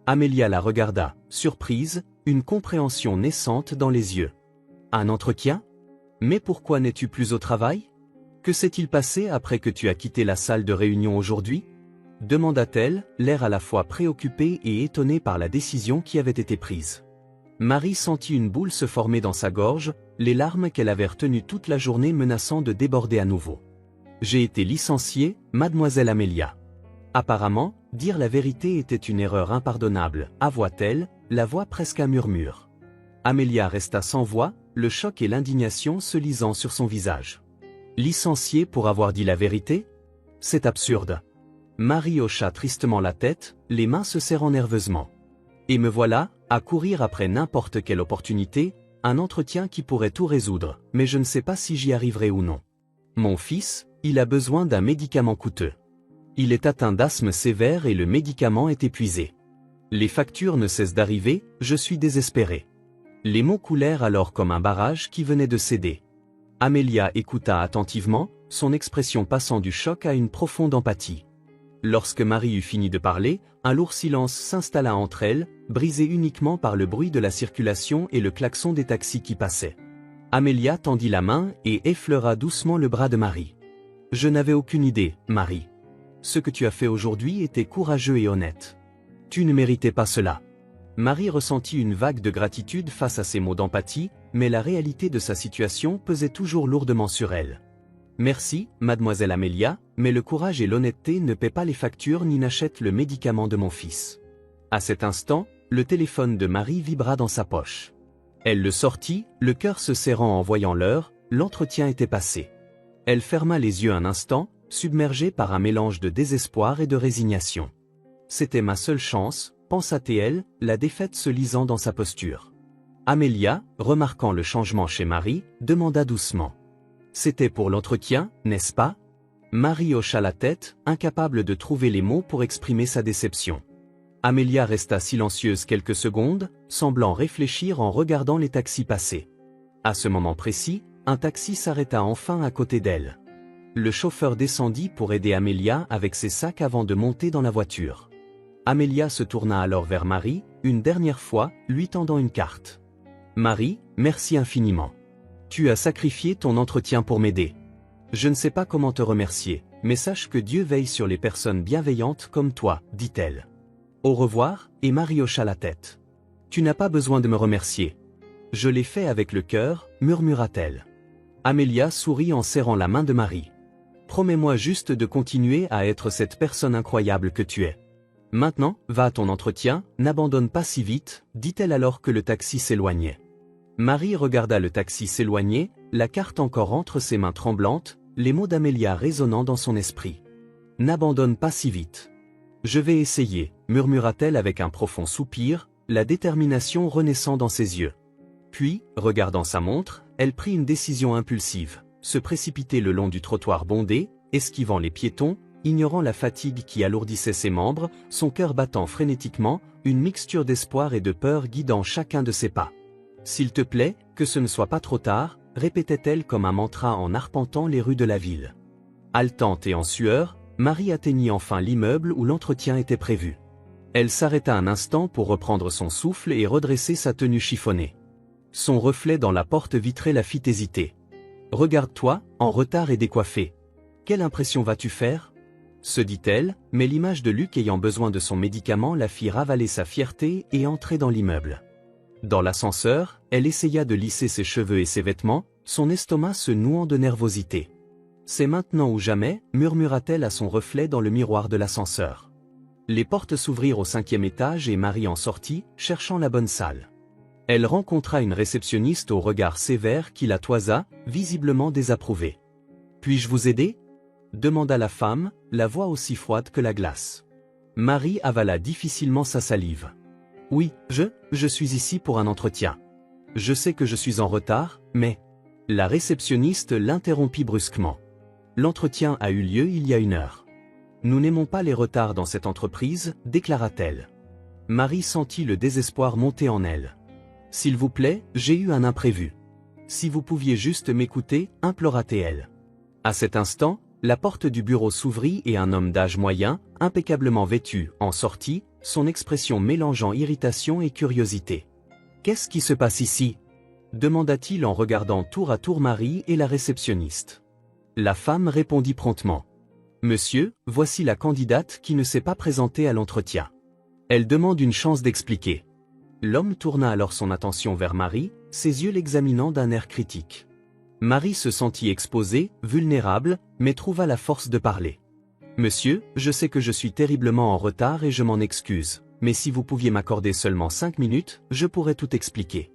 Amelia la regarda, surprise, une compréhension naissante dans les yeux. « Un entretien? Mais pourquoi n'es-tu plus au travail? Que s'est-il passé après que tu as quitté la salle de réunion aujourd'hui ?» demanda-t-elle, l'air à la fois préoccupé et étonné par la décision qui avait été prise. Marie sentit une boule se former dans sa gorge, les larmes qu'elle avait retenues toute la journée menaçant de déborder à nouveau. « J'ai été licenciée, mademoiselle Amelia. » Apparemment, dire la vérité était une erreur impardonnable, avoua-t-elle, la voix presque à murmure. Amelia resta sans voix, le choc et l'indignation se lisant sur son visage. Licenciée pour avoir dit la vérité? C'est absurde. Marie hocha tristement la tête, les mains se serrant nerveusement. Et me voilà, à courir après n'importe quelle opportunité, un entretien qui pourrait tout résoudre, mais je ne sais pas si j'y arriverai ou non. Mon fils, il a besoin d'un médicament coûteux. Il est atteint d'asthme sévère et le médicament est épuisé. Les factures ne cessent d'arriver, je suis désespéré. Les mots coulèrent alors comme un barrage qui venait de céder. Amelia écouta attentivement, son expression passant du choc à une profonde empathie. Lorsque Marie eut fini de parler, un lourd silence s'installa entre elles, brisé uniquement par le bruit de la circulation et le klaxon des taxis qui passaient. Amelia tendit la main et effleura doucement le bras de Marie. « Je n'avais aucune idée, Marie. Ce que tu as fait aujourd'hui était courageux et honnête. Tu ne méritais pas cela. » Marie ressentit une vague de gratitude face à ces mots d'empathie, mais la réalité de sa situation pesait toujours lourdement sur elle. « Merci, mademoiselle Amelia, mais le courage et l'honnêteté ne paient pas les factures ni n'achètent le médicament de mon fils. » À cet instant, le téléphone de Marie vibra dans sa poche. Elle le sortit, le cœur se serrant en voyant l'heure, l'entretien était passé. Elle ferma les yeux un instant, submergée par un mélange de désespoir et de résignation. C'était ma seule chance, pensa-t-elle, la défaite se lisant dans sa posture. Amelia, remarquant le changement chez Marie, demanda doucement. « C'était pour l'entretien, n'est-ce pas ?» Marie hocha la tête, incapable de trouver les mots pour exprimer sa déception. Amelia resta silencieuse quelques secondes, semblant réfléchir en regardant les taxis passer. À ce moment précis, un taxi s'arrêta enfin à côté d'elle. Le chauffeur descendit pour aider Amelia avec ses sacs avant de monter dans la voiture. Amelia se tourna alors vers Marie, une dernière fois, lui tendant une carte. « Marie, merci infiniment. Tu as sacrifié ton entretien pour m'aider. Je ne sais pas comment te remercier, mais sache que Dieu veille sur les personnes bienveillantes comme toi, dit-elle. Au revoir, et Marie hocha la tête. Tu n'as pas besoin de me remercier. Je l'ai fait avec le cœur, murmura-t-elle. Amelia sourit en serrant la main de Marie. Promets-moi juste de continuer à être cette personne incroyable que tu es. Maintenant, va à ton entretien, n'abandonne pas si vite, dit-elle alors que le taxi s'éloignait. Marie regarda le taxi s'éloigner, la carte encore entre ses mains tremblantes, les mots d'Amelia résonnant dans son esprit. N'abandonne pas si vite. Je vais essayer, murmura-t-elle avec un profond soupir, la détermination renaissant dans ses yeux. Puis, regardant sa montre, elle prit une décision impulsive, se précipiter le long du trottoir bondé, esquivant les piétons, ignorant la fatigue qui alourdissait ses membres, son cœur battant frénétiquement, une mixture d'espoir et de peur guidant chacun de ses pas. « S'il te plaît, que ce ne soit pas trop tard », répétait-elle comme un mantra en arpentant les rues de la ville. Haletante et en sueur, Marie atteignit enfin l'immeuble où l'entretien était prévu. Elle s'arrêta un instant pour reprendre son souffle et redresser sa tenue chiffonnée. Son reflet dans la porte vitrée la fit hésiter. « Regarde-toi, en retard et décoiffé. Quelle impression vas-tu faire ?» se dit-elle, mais l'image de Luc ayant besoin de son médicament la fit ravaler sa fierté et entrer dans l'immeuble. Dans l'ascenseur, elle essaya de lisser ses cheveux et ses vêtements, son estomac se nouant de nervosité. « C'est maintenant ou jamais », murmura-t-elle à son reflet dans le miroir de l'ascenseur. Les portes s'ouvrirent au 5e étage et Marie en sortit, cherchant la bonne salle. Elle rencontra une réceptionniste au regard sévère qui la toisa, visiblement désapprouvée. « Puis-je vous aider ?» demanda la femme, la voix aussi froide que la glace. Marie avala difficilement sa salive. « Oui, je suis ici pour un entretien. Je sais que je suis en retard, mais... » La réceptionniste l'interrompit brusquement. « L'entretien a eu lieu il y a 1 heure. Nous n'aimons pas les retards dans cette entreprise, déclara-t-elle. Marie sentit le désespoir monter en elle. « S'il vous plaît, j'ai eu un imprévu. Si vous pouviez juste m'écouter, implora-t-elle. À cet instant, la porte du bureau s'ouvrit et un homme d'âge moyen, impeccablement vêtu, en sortit, son expression mélangeant irritation et curiosité. « Qu'est-ce qui se passe ici ?» demanda-t-il en regardant tour à tour Marie et la réceptionniste. La femme répondit promptement. « Monsieur, voici la candidate qui ne s'est pas présentée à l'entretien. Elle demande une chance d'expliquer. » L'homme tourna alors son attention vers Marie, ses yeux l'examinant d'un air critique. Marie se sentit exposée, vulnérable, mais trouva la force de parler. « Monsieur, je sais que je suis terriblement en retard et je m'en excuse, mais si vous pouviez m'accorder seulement 5 minutes, je pourrais tout expliquer. »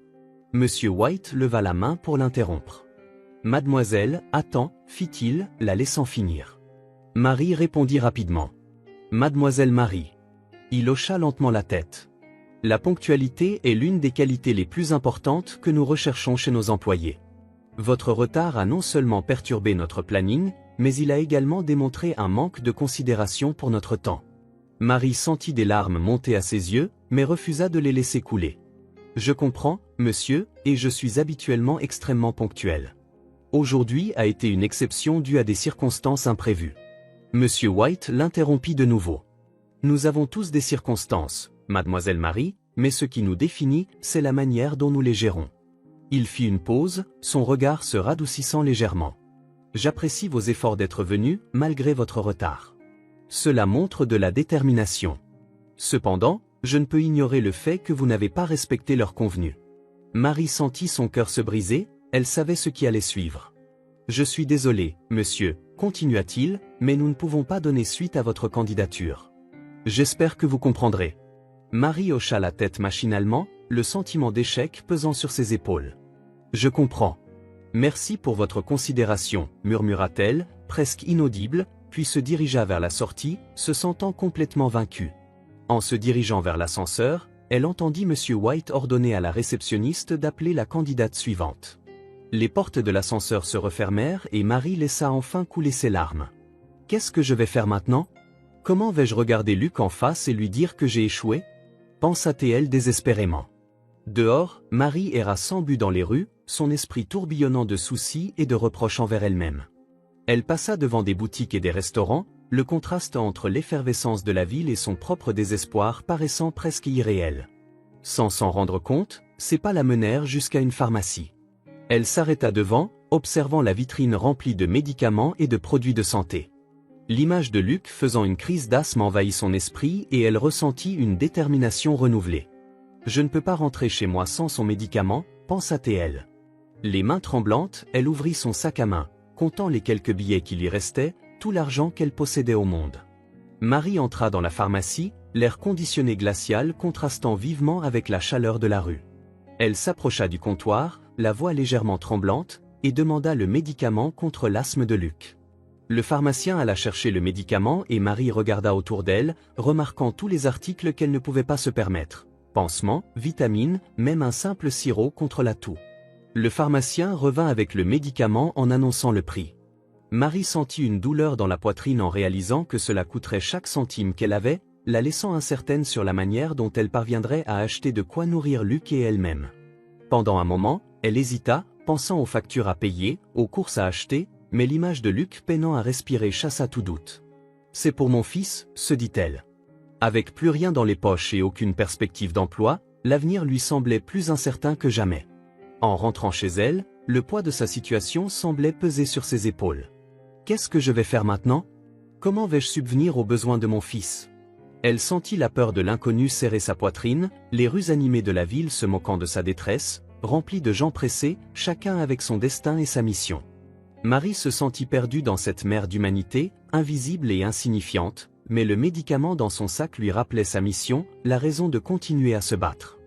Monsieur White leva la main pour l'interrompre. « Mademoiselle, attends, fit-il, la laissant finir. » Marie répondit rapidement. « Mademoiselle Marie. » Il hocha lentement la tête. « La ponctualité est l'une des qualités les plus importantes que nous recherchons chez nos employés. Votre retard a non seulement perturbé notre planning, mais il a également démontré un manque de considération pour notre temps. » Marie sentit des larmes monter à ses yeux, mais refusa de les laisser couler. « Je comprends, monsieur, et je suis habituellement extrêmement ponctuel. Aujourd'hui a été une exception due à des circonstances imprévues. » Monsieur White l'interrompit de nouveau. « Nous avons tous des circonstances, mademoiselle Marie, mais ce qui nous définit, c'est la manière dont nous les gérons. » Il fit une pause, son regard se radoucissant légèrement. « J'apprécie vos efforts d'être venu, malgré votre retard. Cela montre de la détermination. Cependant, je ne peux ignorer le fait que vous n'avez pas respecté l'heure convenue. » Marie sentit son cœur se briser, elle savait ce qui allait suivre. « Je suis désolé, monsieur, continua-t-il, mais nous ne pouvons pas donner suite à votre candidature. J'espère que vous comprendrez. » Marie hocha la tête machinalement, le sentiment d'échec pesant sur ses épaules. « Je comprends. Merci pour votre considération, » murmura-t-elle, presque inaudible, puis se dirigea vers la sortie, se sentant complètement vaincue. En se dirigeant vers l'ascenseur, elle entendit M. White ordonner à la réceptionniste d'appeler la candidate suivante. Les portes de l'ascenseur se refermèrent et Marie laissa enfin couler ses larmes. « Qu'est-ce que je vais faire maintenant? Comment vais-je regarder Luc en face et lui dire que j'ai échoué ?» pensa-t-elle désespérément. Dehors, Marie erra sans but dans les rues, son esprit tourbillonnant de soucis et de reproches envers elle-même. Elle passa devant des boutiques et des restaurants, le contraste entre l'effervescence de la ville et son propre désespoir paraissant presque irréel. Sans s'en rendre compte, ses pas la menèrent jusqu'à une pharmacie. Elle s'arrêta devant, observant la vitrine remplie de médicaments et de produits de santé. L'image de Luc faisant une crise d'asthme envahit son esprit et elle ressentit une détermination renouvelée. « Je ne peux pas rentrer chez moi sans son médicament », pensa-t-elle. Les mains tremblantes, elle ouvrit son sac à main, comptant les quelques billets qui lui restaient, tout l'argent qu'elle possédait au monde. Marie entra dans la pharmacie, l'air conditionné glacial contrastant vivement avec la chaleur de la rue. Elle s'approcha du comptoir, la voix légèrement tremblante, et demanda le médicament contre l'asthme de Luc. Le pharmacien alla chercher le médicament et Marie regarda autour d'elle, remarquant tous les articles qu'elle ne pouvait pas se permettre. Pansements, vitamines, même un simple sirop contre la toux. Le pharmacien revint avec le médicament en annonçant le prix. Marie sentit une douleur dans la poitrine en réalisant que cela coûterait chaque centime qu'elle avait, la laissant incertaine sur la manière dont elle parviendrait à acheter de quoi nourrir Luc et elle-même. Pendant un moment, elle hésita, pensant aux factures à payer, aux courses à acheter, mais l'image de Luc peinant à respirer chassa tout doute. « C'est pour mon fils », se dit-elle. Avec plus rien dans les poches et aucune perspective d'emploi, l'avenir lui semblait plus incertain que jamais. En rentrant chez elle, le poids de sa situation semblait peser sur ses épaules. « Qu'est-ce que je vais faire maintenant? Comment vais-je subvenir aux besoins de mon fils ?» Elle sentit la peur de l'inconnu serrer sa poitrine, les rues animées de la ville se moquant de sa détresse, remplies de gens pressés, chacun avec son destin et sa mission. Marie se sentit perdue dans cette mer d'humanité, invisible et insignifiante, mais le médicament dans son sac lui rappelait sa mission, la raison de continuer à se battre.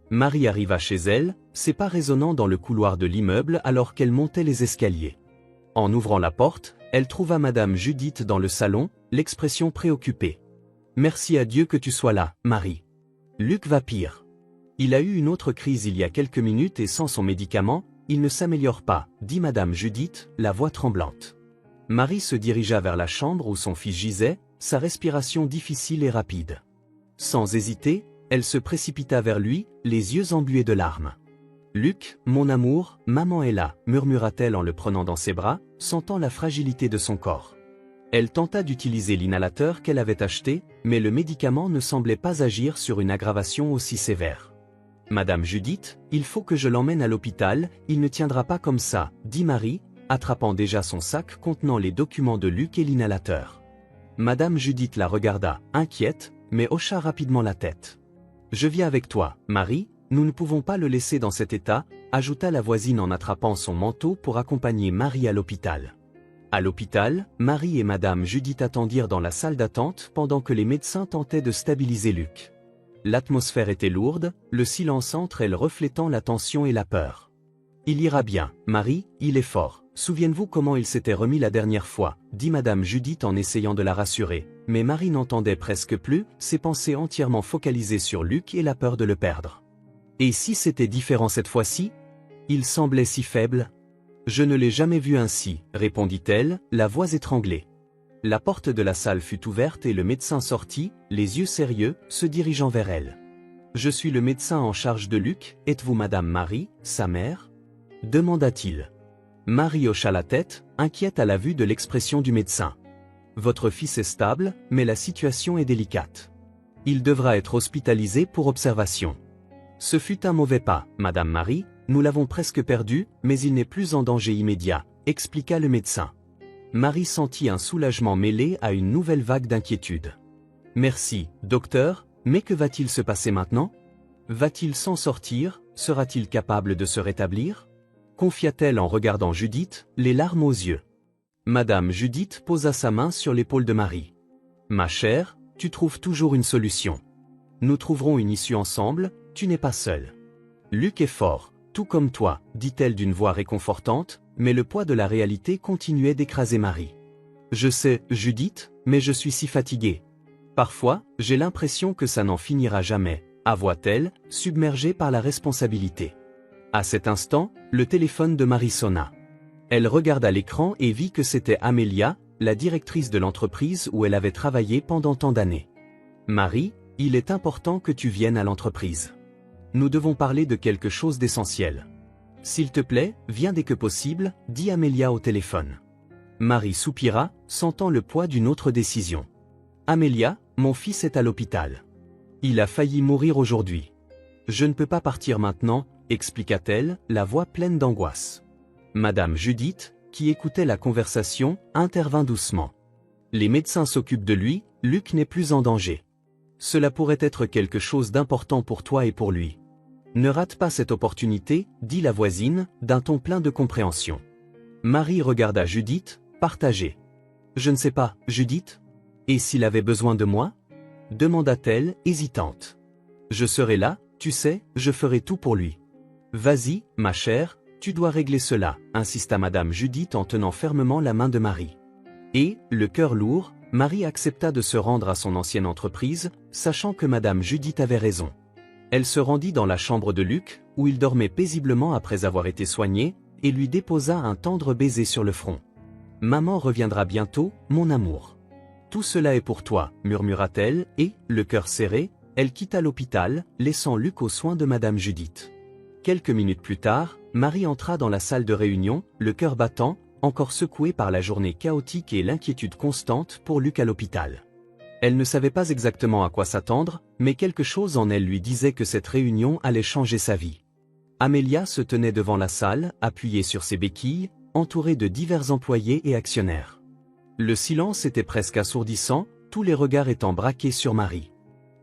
Marie arriva chez elle, ses pas résonnant dans le couloir de l'immeuble alors qu'elle montait les escaliers. En ouvrant la porte, elle trouva Madame Judith dans le salon, l'expression préoccupée. « Merci à Dieu que tu sois là, Marie. Luc va pire. Il a eu une autre crise il y a quelques minutes et sans son médicament, il ne s'améliore pas, » dit Madame Judith, la voix tremblante. Marie se dirigea vers la chambre où son fils gisait, sa respiration difficile et rapide. Sans hésiter, elle se précipita vers lui, les yeux embués de larmes. « Luc, mon amour, maman est là », murmura-t-elle en le prenant dans ses bras, sentant la fragilité de son corps. Elle tenta d'utiliser l'inhalateur qu'elle avait acheté, mais le médicament ne semblait pas agir sur une aggravation aussi sévère. « Madame Judith, il faut que je l'emmène à l'hôpital, il ne tiendra pas comme ça », dit Marie, attrapant déjà son sac contenant les documents de Luc et l'inhalateur. Madame Judith la regarda, inquiète, mais hocha rapidement la tête. « Je viens avec toi, Marie, nous ne pouvons pas le laisser dans cet état », ajouta la voisine en attrapant son manteau pour accompagner Marie à l'hôpital. À l'hôpital, Marie et Madame Judith attendirent dans la salle d'attente pendant que les médecins tentaient de stabiliser Luc. L'atmosphère était lourde, le silence entre elles reflétant la tension et la peur. « Il ira bien, Marie, il est fort. Souviens-vous comment il s'était remis la dernière fois », dit Madame Judith en essayant de la rassurer, mais Marie n'entendait presque plus, ses pensées entièrement focalisées sur Luc et la peur de le perdre. Et si c'était différent cette fois-ci? Il semblait si faible. « Je ne l'ai jamais vu ainsi », répondit-elle, la voix étranglée. La porte de la salle fut ouverte et le médecin sortit, les yeux sérieux, se dirigeant vers elle. « Je suis le médecin en charge de Luc, êtes-vous Madame Marie, sa mère ?» demanda-t-il. Marie hocha la tête, inquiète à la vue de l'expression du médecin. « Votre fils est stable, mais la situation est délicate. Il devra être hospitalisé pour observation. » Ce fut un mauvais pas, Madame Marie, nous l'avons presque perdu, mais il n'est plus en danger immédiat, expliqua le médecin. Marie sentit un soulagement mêlé à une nouvelle vague d'inquiétude. « Merci, docteur, mais que va-t-il se passer maintenant? Va-t-il s'en sortir? Sera-t-il capable de se rétablir ?» confia-t-elle en regardant Judith, les larmes aux yeux. Madame Judith posa sa main sur l'épaule de Marie. « Ma chère, tu trouves toujours une solution. Nous trouverons une issue ensemble, tu n'es pas seule. Luc est fort, tout comme toi, dit-elle d'une voix réconfortante, mais le poids de la réalité continuait d'écraser Marie. « Je sais, Judith, mais je suis si fatiguée. Parfois, j'ai l'impression que ça n'en finira jamais, » avoua-t-elle, submergée par la responsabilité. À cet instant, le téléphone de Marie sonna. Elle regarda l'écran et vit que c'était Amélia, la directrice de l'entreprise où elle avait travaillé pendant tant d'années. « Marie, il est important que tu viennes à l'entreprise. Nous devons parler de quelque chose d'essentiel. S'il te plaît, viens dès que possible, » dit Amélia au téléphone. Marie soupira, sentant le poids d'une autre décision. « Amélia, mon fils est à l'hôpital. Il a failli mourir aujourd'hui. Je ne peux pas partir maintenant, » expliqua-t-elle, la voix pleine d'angoisse. Madame Judith, qui écoutait la conversation, intervint doucement. « Les médecins s'occupent de lui, Luc n'est plus en danger. Cela pourrait être quelque chose d'important pour toi et pour lui. Ne rate pas cette opportunité, » dit la voisine, d'un ton plein de compréhension. Marie regarda Judith, partagée. « Je ne sais pas, Judith. Et s'il avait besoin de moi ?» demanda-t-elle, hésitante. « Je serai là, tu sais, je ferai tout pour lui. »« Vas-y, ma chère, tu dois régler cela, » insista Madame Judith en tenant fermement la main de Marie. Et, le cœur lourd, Marie accepta de se rendre à son ancienne entreprise, sachant que Madame Judith avait raison. Elle se rendit dans la chambre de Luc, où il dormait paisiblement après avoir été soigné, et lui déposa un tendre baiser sur le front. Maman reviendra bientôt, mon amour. Tout cela est pour toi, murmura-t-elle, et, le cœur serré, elle quitta l'hôpital, laissant Luc aux soins de Madame Judith. Quelques minutes plus tard, Marie entra dans la salle de réunion, le cœur battant, encore secouée par la journée chaotique et l'inquiétude constante pour Luc à l'hôpital. Elle ne savait pas exactement à quoi s'attendre, mais quelque chose en elle lui disait que cette réunion allait changer sa vie. Amélia se tenait devant la salle, appuyée sur ses béquilles, entourée de divers employés et actionnaires. Le silence était presque assourdissant, tous les regards étant braqués sur Marie.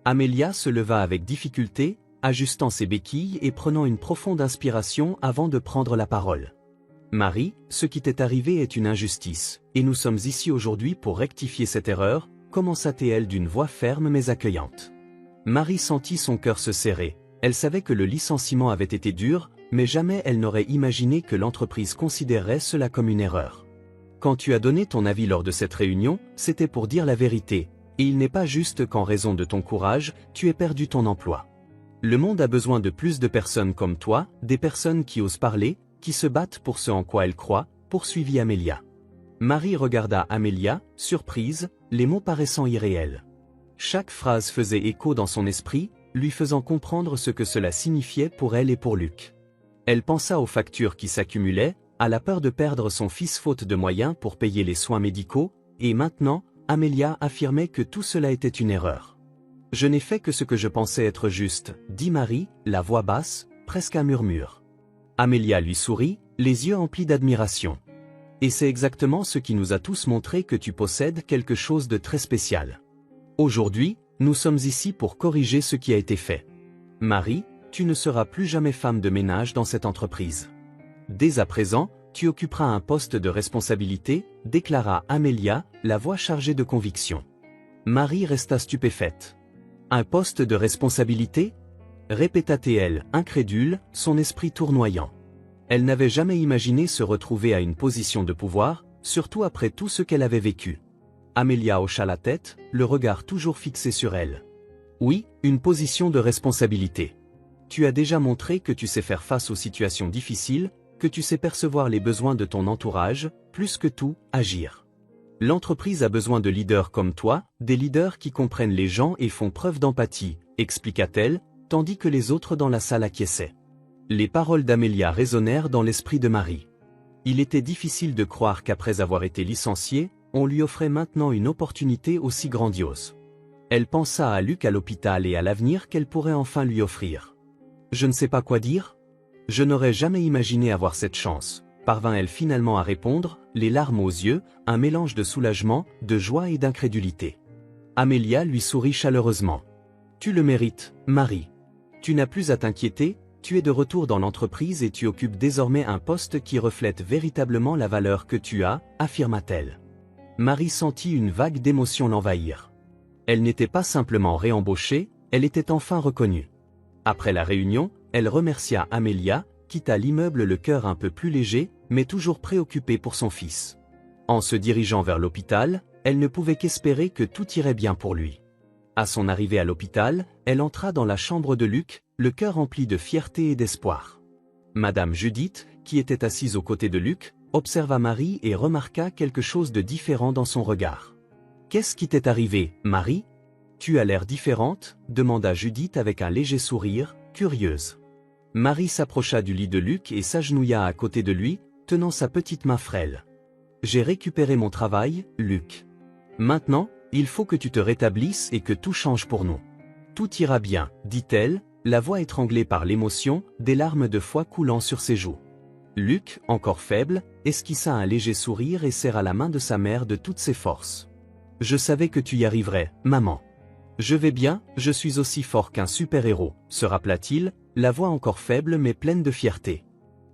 Amélia se leva avec difficulté, ajustant ses béquilles et prenant une profonde inspiration avant de prendre la parole. « Marie, ce qui t'est arrivé est une injustice, et nous sommes ici aujourd'hui pour rectifier cette erreur, commença-t-elle d'une voix ferme mais accueillante. Marie sentit son cœur se serrer. Elle savait que le licenciement avait été dur, mais jamais elle n'aurait imaginé que l'entreprise considérerait cela comme une erreur. Quand tu as donné ton avis lors de cette réunion, c'était pour dire la vérité, et il n'est pas juste qu'en raison de ton courage, tu aies perdu ton emploi. Le monde a besoin de plus de personnes comme toi, des personnes qui osent parler, qui se battent pour ce en quoi elles croient, poursuivit Amélia. Marie regarda Amélia, surprise, les mots paraissant irréels. Chaque phrase faisait écho dans son esprit, lui faisant comprendre ce que cela signifiait pour elle et pour Luc. Elle pensa aux factures qui s'accumulaient, à la peur de perdre son fils faute de moyens pour payer les soins médicaux, et maintenant, Amélia affirmait que tout cela était une erreur. « Je n'ai fait que ce que je pensais être juste », dit Marie, la voix basse, presque un murmure. Amélia lui sourit, les yeux emplis d'admiration. « Et c'est exactement ce qui nous a tous montré que tu possèdes quelque chose de très spécial. Aujourd'hui, nous sommes ici pour corriger ce qui a été fait. Marie, tu ne seras plus jamais femme de ménage dans cette entreprise. Dès à présent, tu occuperas un poste de responsabilité, déclara Amélia, la voix chargée de conviction. Marie resta stupéfaite. Un poste de responsabilité ? Répéta-t-elle, incrédule, son esprit tournoyant. Elle n'avait jamais imaginé se retrouver à une position de pouvoir, surtout après tout ce qu'elle avait vécu. Amélia hocha la tête, le regard toujours fixé sur elle. Oui, une position de responsabilité. Tu as déjà montré que tu sais faire face aux situations difficiles, que tu sais percevoir les besoins de ton entourage, plus que tout, agir. L'entreprise a besoin de leaders comme toi, des leaders qui comprennent les gens et font preuve d'empathie, expliqua-t-elle, tandis que les autres dans la salle acquiesçaient. Les paroles d'Amélia résonnèrent dans l'esprit de Marie. Il était difficile de croire qu'après avoir été licenciée, on lui offrait maintenant une opportunité aussi grandiose. Elle pensa à Luc à l'hôpital et à l'avenir qu'elle pourrait enfin lui offrir. « Je ne sais pas quoi dire. Je n'aurais jamais imaginé avoir cette chance », parvint-elle finalement à répondre, les larmes aux yeux, un mélange de soulagement, de joie et d'incrédulité. Amélia lui sourit chaleureusement. « Tu le mérites, Marie. Tu n'as plus à t'inquiéter, tu es de retour dans l'entreprise et tu occupes désormais un poste qui reflète véritablement la valeur que tu as, affirma-t-elle. Marie sentit une vague d'émotion l'envahir. Elle n'était pas simplement réembauchée, elle était enfin reconnue. Après la réunion, elle remercia Amélia, quitta l'immeuble le cœur un peu plus léger, mais toujours préoccupée pour son fils. En se dirigeant vers l'hôpital, elle ne pouvait qu'espérer que tout irait bien pour lui. À son arrivée à l'hôpital, elle entra dans la chambre de Luc, le cœur rempli de fierté et d'espoir. Madame Judith, qui était assise aux côtés de Luc, observa Marie et remarqua quelque chose de différent dans son regard. « Qu'est-ce qui t'est arrivé, Marie ? Tu as l'air différente » demanda Judith avec un léger sourire, curieuse. Marie s'approcha du lit de Luc et s'agenouilla à côté de lui, tenant sa petite main frêle. « J'ai récupéré mon travail, Luc. Maintenant, il faut que tu te rétablisses et que tout change pour nous. Tout ira bien, dit-elle, la voix étranglée par l'émotion, des larmes de foi coulant sur ses joues. Luc, encore faible, esquissa un léger sourire et serra la main de sa mère de toutes ses forces. « Je savais que tu y arriverais, maman. Je vais bien, je suis aussi fort qu'un super-héros, se rappela-t-il, la voix encore faible mais pleine de fierté.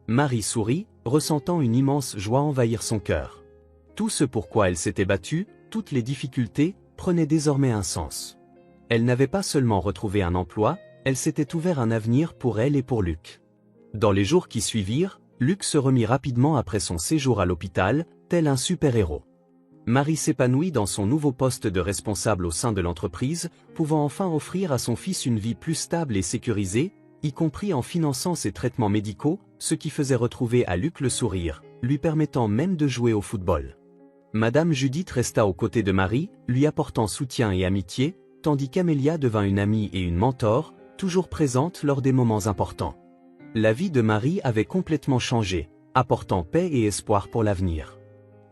Marie sourit, ressentant une immense joie envahir son cœur. Tout ce pourquoi elle s'était battue, toutes les difficultés, prenaient désormais un sens. Elle n'avait pas seulement retrouvé un emploi, elle s'était ouvert un avenir pour elle et pour Luc. Dans les jours qui suivirent, Luc se remit rapidement après son séjour à l'hôpital, tel un super-héros. Marie s'épanouit dans son nouveau poste de responsable au sein de l'entreprise, pouvant enfin offrir à son fils une vie plus stable et sécurisée, y compris en finançant ses traitements médicaux, ce qui faisait retrouver à Luc le sourire, lui permettant même de jouer au football. Madame Judith resta aux côtés de Marie, lui apportant soutien et amitié, tandis qu'Amélia devint une amie et une mentor, toujours présente lors des moments importants. La vie de Marie avait complètement changé, apportant paix et espoir pour l'avenir.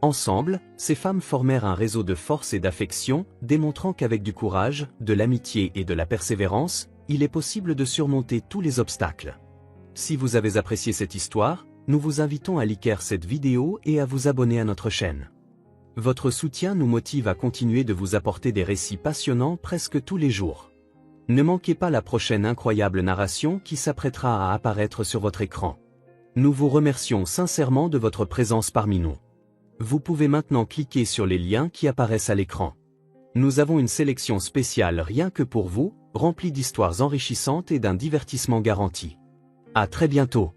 Ensemble, ces femmes formèrent un réseau de force et d'affection, démontrant qu'avec du courage, de l'amitié et de la persévérance, il est possible de surmonter tous les obstacles. Si vous avez apprécié cette histoire, nous vous invitons à liker cette vidéo et à vous abonner à notre chaîne. Votre soutien nous motive à continuer de vous apporter des récits passionnants presque tous les jours. Ne manquez pas la prochaine incroyable narration qui s'apprêtera à apparaître sur votre écran. Nous vous remercions sincèrement de votre présence parmi nous. Vous pouvez maintenant cliquer sur les liens qui apparaissent à l'écran. Nous avons une sélection spéciale rien que pour vous, remplie d'histoires enrichissantes et d'un divertissement garanti. À très bientôt.